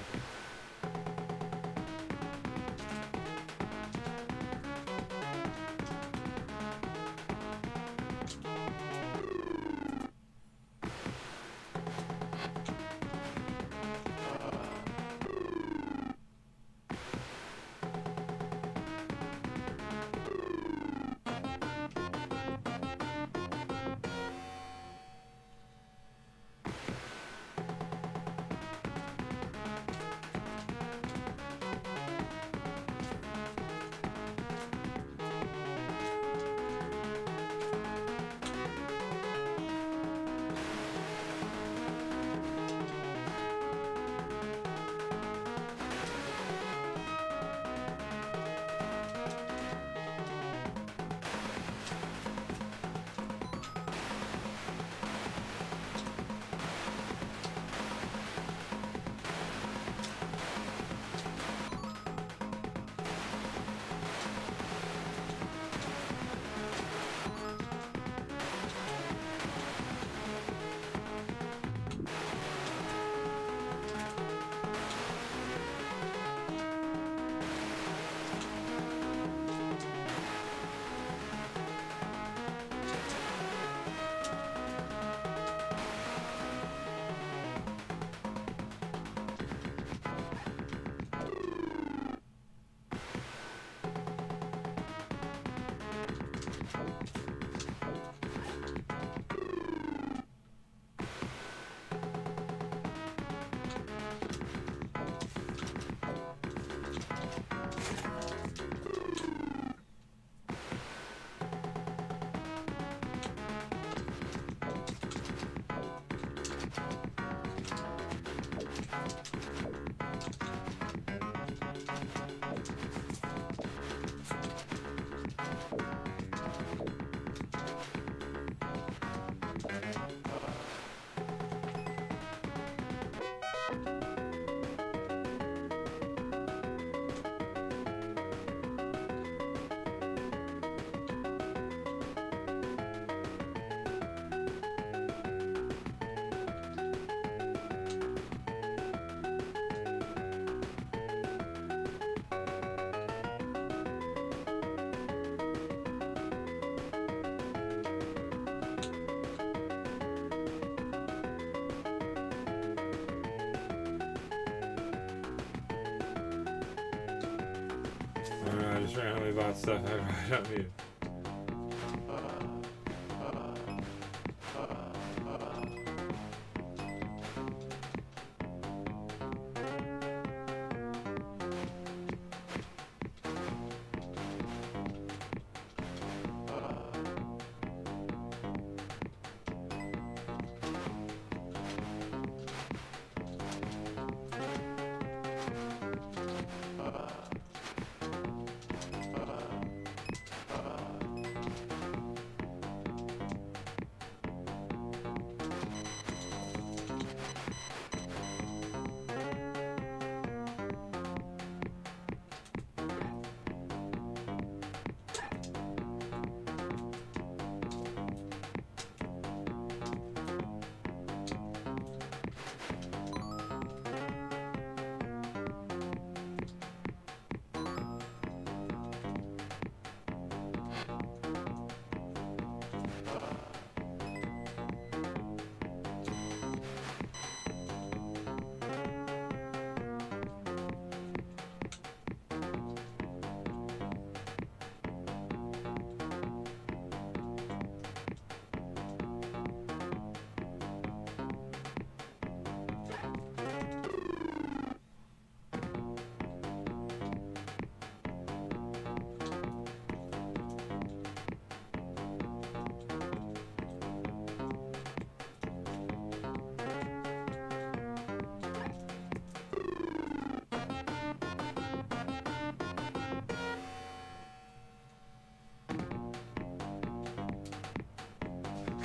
just randomly bought stuff I really don't need.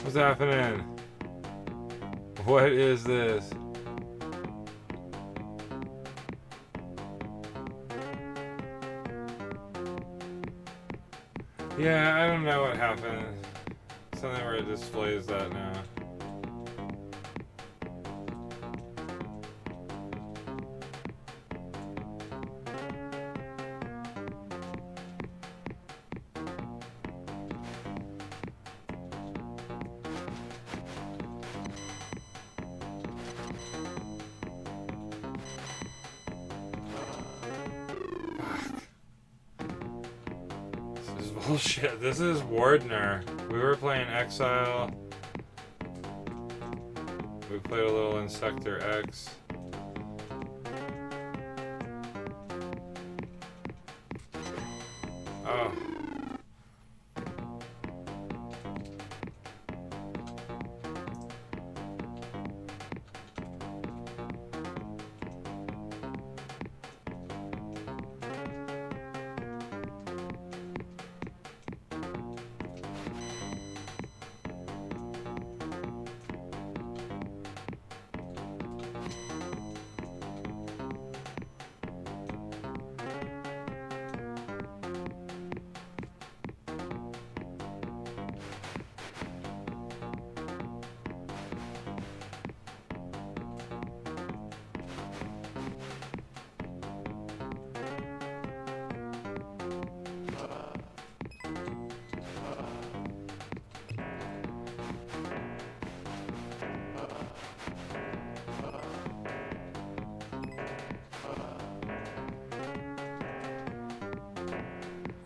What's happening? What is this? Yeah, I don't know what happened. Something where it displays that now. Bullshit. This is Wardner. We were playing Exile. We played a little Insector X. Oh.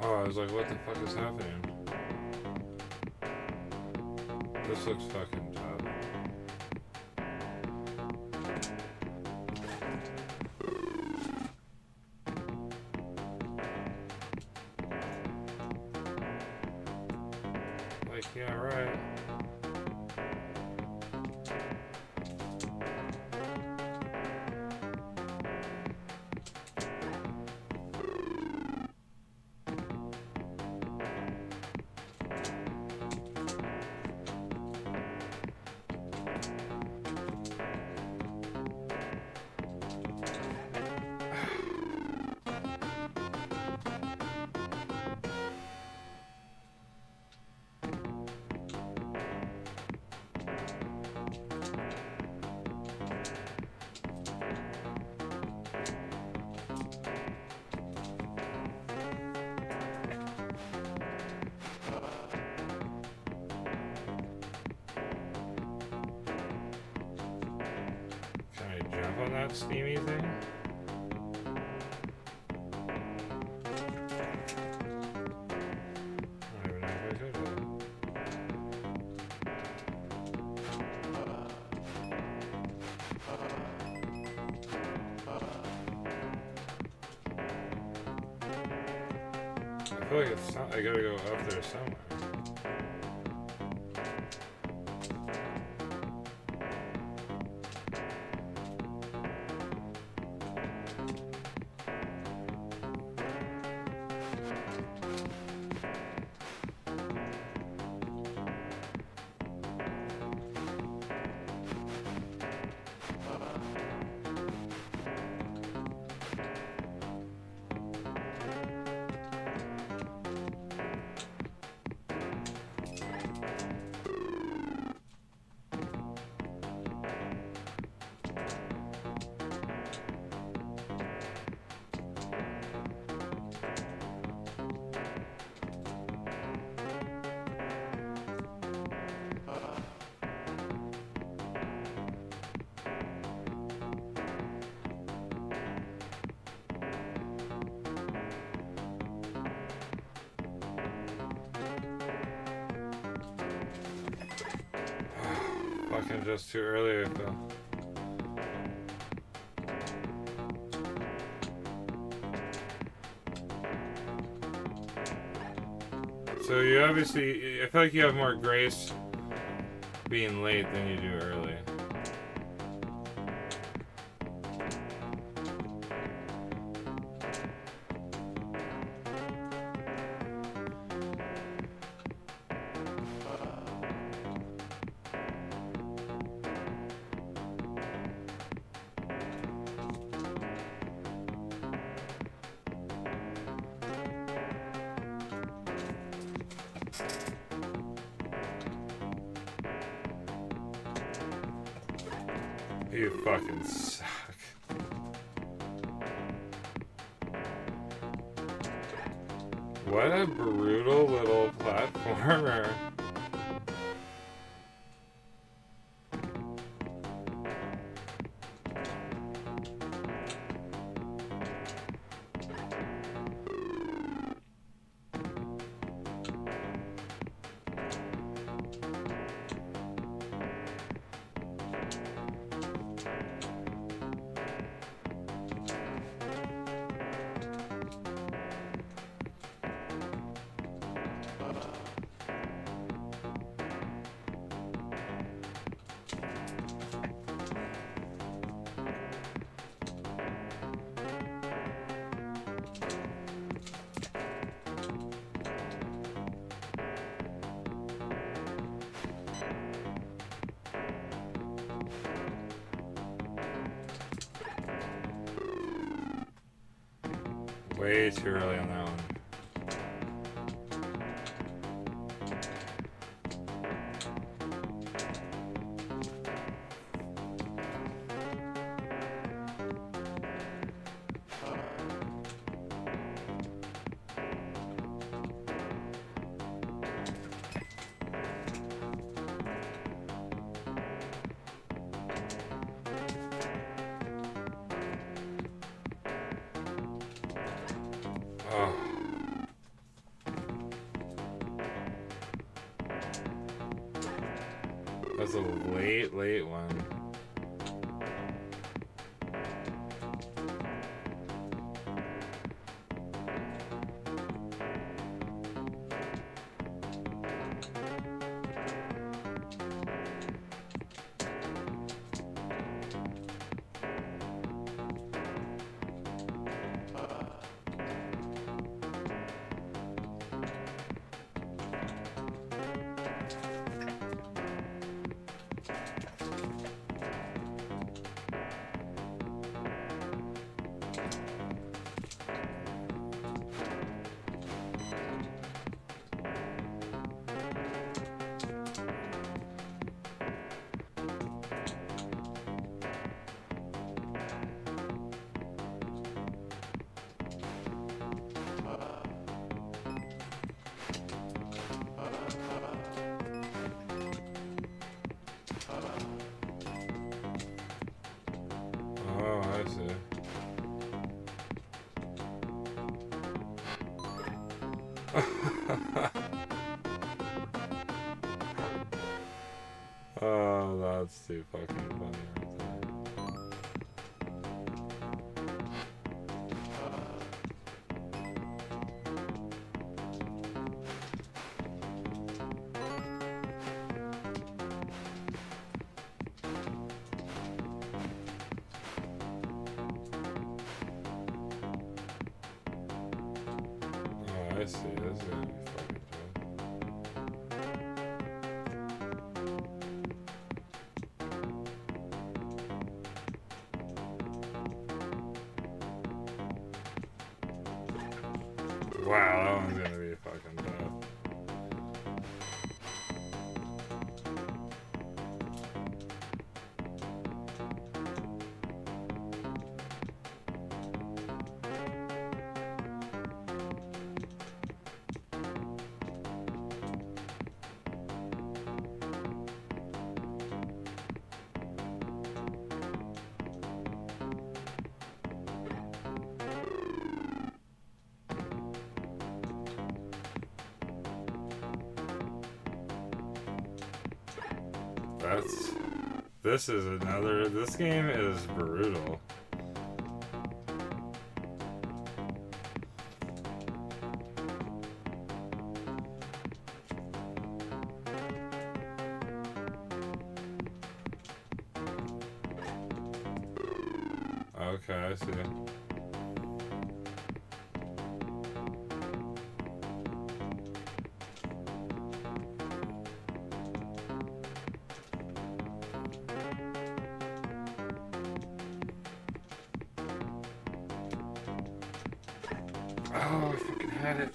I was like, what the fuck is happening? This looks fucking tough. Like, yeah, right. On that steamy thing? feel like it's not, I gotta go up there somewhere. Fucking just too early, I feel. So you obviously, I feel like you have more grace being late than you do early. You fucking suck. What a brutal little platformer. Way too early on that one. Oh. That's a late one. Oh, I see. Oh, that's too fucking funny right there. I see. This is gonna be fucking fun. Wow, that one's gonna be fucking tough. This game is brutal. Okay, I see. Oh, I fucking had it.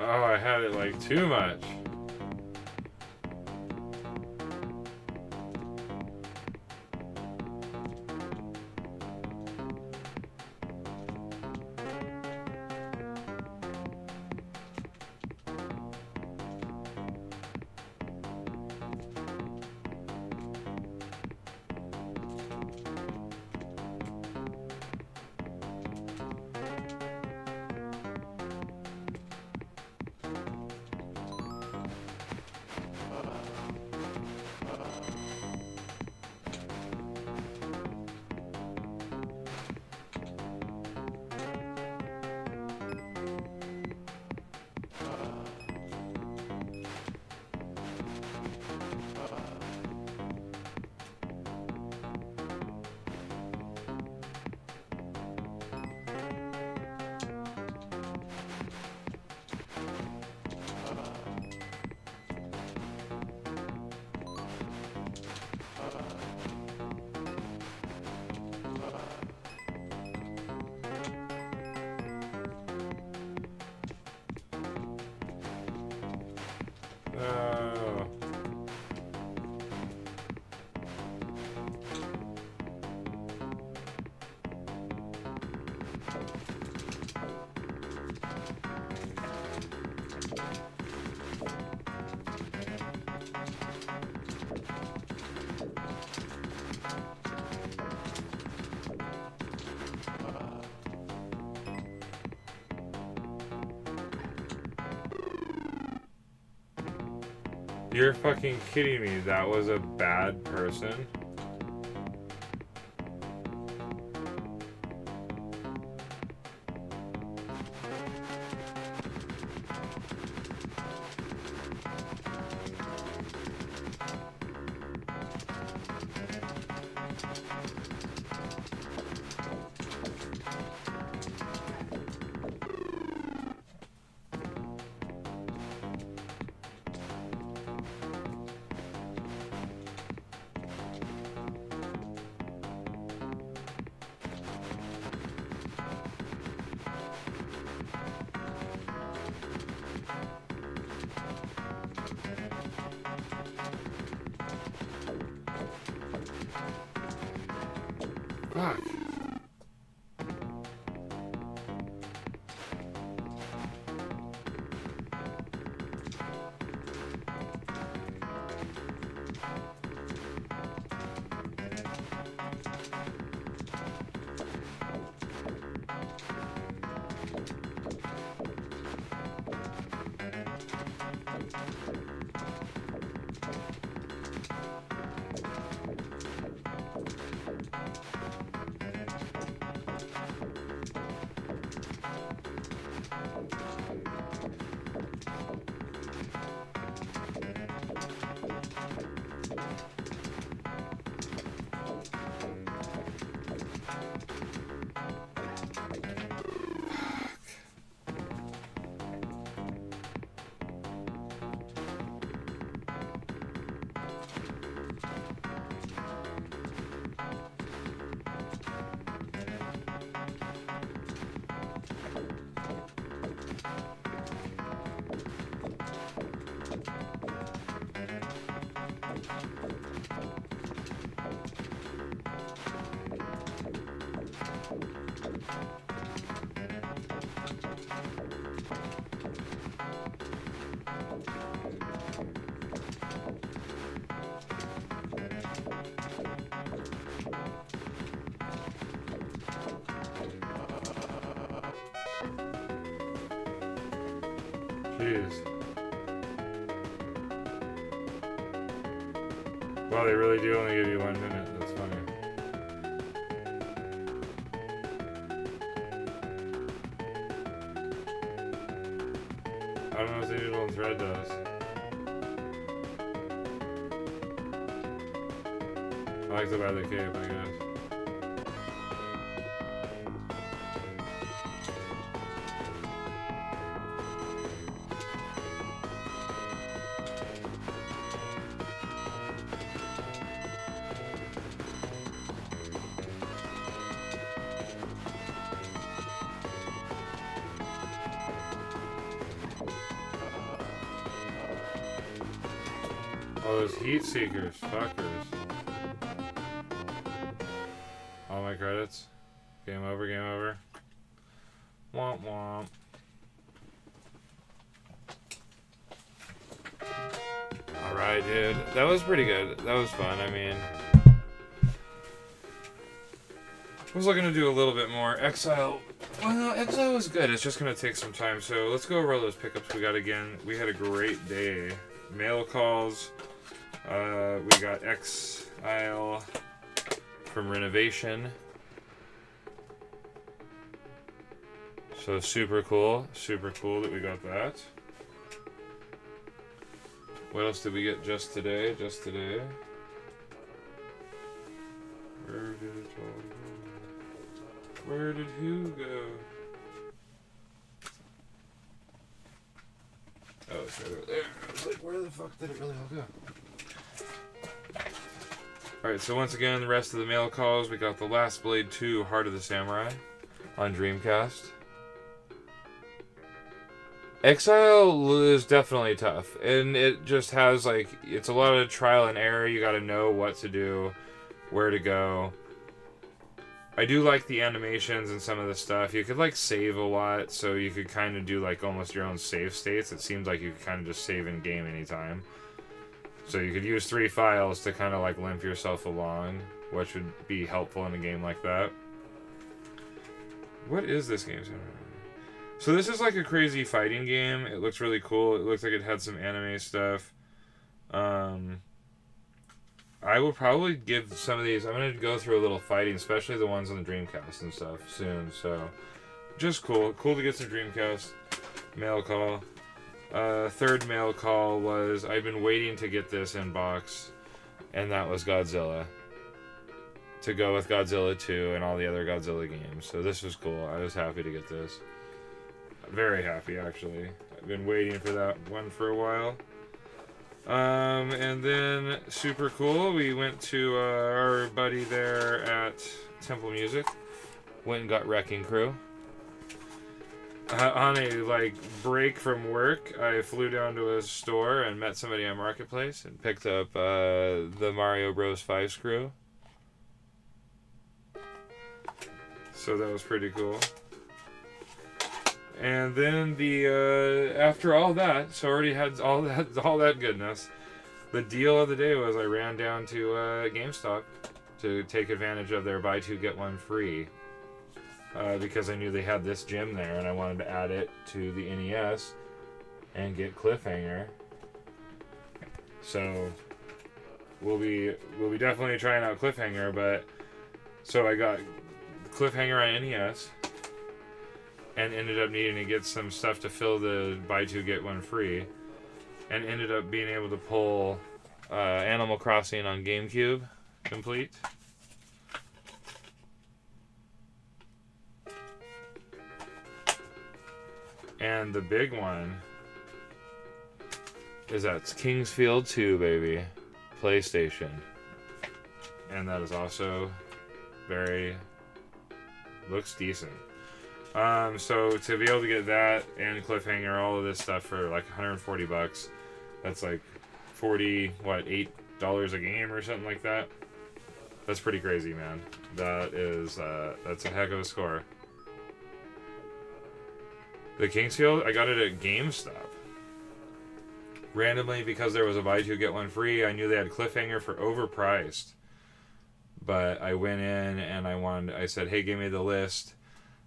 Oh, I had it like too much. Oh. You're fucking kidding me. That was a bad person? Jeez. Well, they really do only give you 1 minute. That's funny. I don't know what the needle and thread does. I like to buy the cape, I guess. Oh, those heat seekers, fuckers. All my credits. Game over, game over. Womp womp. Alright, dude. That was pretty good. That was fun. I mean, I was looking to do a little bit more. Exile. Well, no, Exile was good. It's just going to take some time. So let's go over all those pickups we got again. We had a great day. Mail calls. We got Exile from Renovation. So super cool that we got that. What else did we get just today? Where did it all go? Where did who go? Oh, it's right over there. I was like, where the fuck did it really all go? Alright, so once again, the rest of the mail calls. We got The Last Blade 2, Heart of the Samurai on Dreamcast. Exile is definitely tough, and it just has, like, it's a lot of trial and error. You gotta know what to do, where to go. I do like the animations and some of the stuff. You could, like, save a lot, so you could kind of do, like, almost your own save states. It seems like you could kind of just save in game anytime. So you could use 3 files to kind of, like, limp yourself along, which would be helpful in a game like that. What is this game? So this is like a crazy fighting game. It looks really cool. It looks like it had some anime stuff. I will probably give some of these... I'm going to go through a little fighting, especially the ones on the Dreamcast and stuff soon. So, just cool. Cool to get some Dreamcast mail call. Third mail call was... I've been waiting to get this in box. And that was Godzilla. To go with Godzilla 2 and all the other Godzilla games. So this was cool. I was happy to get this. Very happy, actually. I've been waiting for that one for a while. And then, super cool, we went to our buddy there at Temple Music. Went and got Wrecking Crew. On a, like, break from work, I flew down to a store and met somebody on Marketplace and picked up the Mario Bros. 5 screw. So that was pretty cool. And then the after all that, so already had all that goodness. The deal of the day was I ran down to GameStop to take advantage of their buy 2 get 1 free because I knew they had this gym there and I wanted to add it to the NES and get Cliffhanger. So we'll be definitely trying out Cliffhanger, but so I got Cliffhanger on NES. And ended up needing to get some stuff to fill the buy 2 get 1 free, and ended up being able to pull Animal Crossing on GameCube complete. And the big one is that's Kingsfield 2, baby, PlayStation, and that is also looks decent. So to be able to get that and Cliffhanger, all of this stuff for like $140, that's like $8 a game or something like that. That's pretty crazy, man. That is, that's a heck of a score. The Kingsfield, I got it at GameStop. Randomly, because there was a buy 2 get 1 free, I knew they had Cliffhanger for overpriced. But I went in and I said, hey, give me the list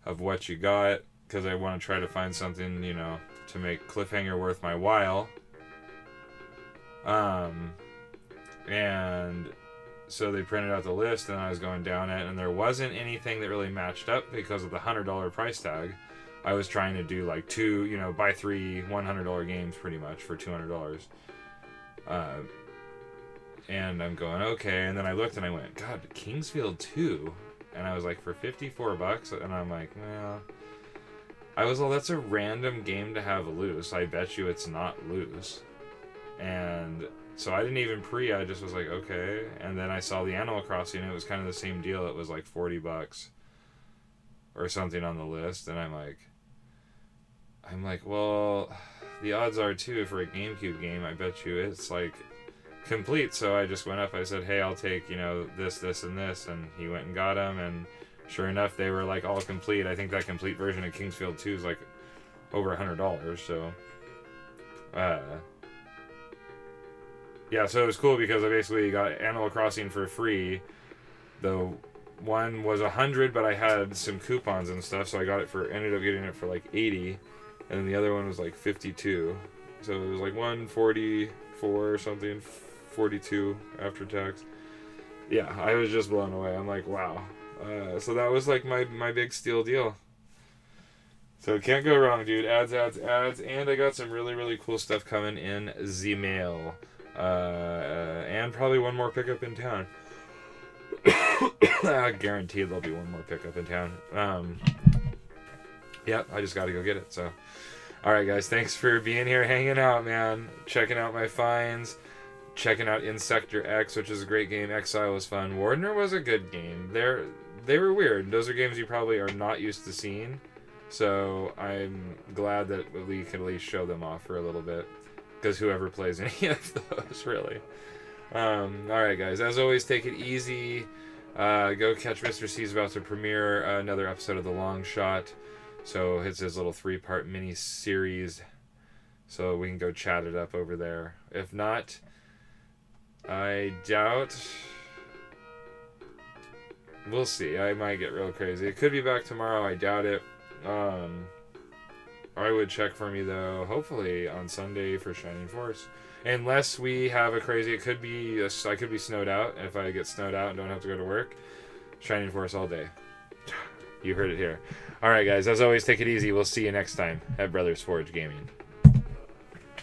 of what you got, because I want to try to find something, you know, to make Cliffhanger worth my while. And so they printed out the list, and I was going down it, and there wasn't anything that really matched up because of the $100 price tag. I was trying to do like buy 3 $100 games pretty much for $200. And I'm going, okay, and then I looked and I went, God, Kingsfield 2? And I was like, for $54? And I'm like, well, that's a random game to have loose. I bet you it's not loose. And so I didn't even I just was like, okay. And then I saw the Animal Crossing, and it was kind of the same deal. It was like $40 or something on the list. And I'm like, well, the odds are too, for a GameCube game, I bet you it's like complete. So I just went up, I said, hey, I'll take, this, and this. And he went and got them. And sure enough, they were like all complete. I think that complete version of Kingsfield 2 is like over $100. So, yeah, so it was cool because I basically got Animal Crossing for free. The one was $100, but I had some coupons and stuff, so I ended up getting it for like $80, and then the other one was like $52. So it was like $144 or something, $42 after tax. Yeah, I was just blown away. I'm like, wow. So that was like my big steal deal. So can't go wrong, dude. Ads, and I got some really, really cool stuff coming in the mail. And probably one more pickup in town. Guaranteed there'll be one more pickup in town. Yep, I just gotta go get it. So, alright guys, thanks for being here, hanging out, man. Checking out my finds. Checking out Insector X, which is a great game. Exile was fun. Wardener was a good game. They were weird. Those are games you probably are not used to seeing. So I'm glad that we can at least show them off for a little bit. Because whoever plays any of those, really. Alright guys, as always, take it easy. Go catch Mr. C's about to premiere another episode of The Long Shot. So it's his little 3-part mini-series. So we can go chat it up over there. If not, I doubt... We'll see. I might get real crazy. It could be back tomorrow. I doubt it. I would check for me, though, hopefully on Sunday for Shining Force. Unless we have a crazy... I could be snowed out. If I get snowed out and don't have to go to work, Shining Force all day. You heard it here. Alright, guys. As always, take it easy. We'll see you next time at Brothers Forge Gaming.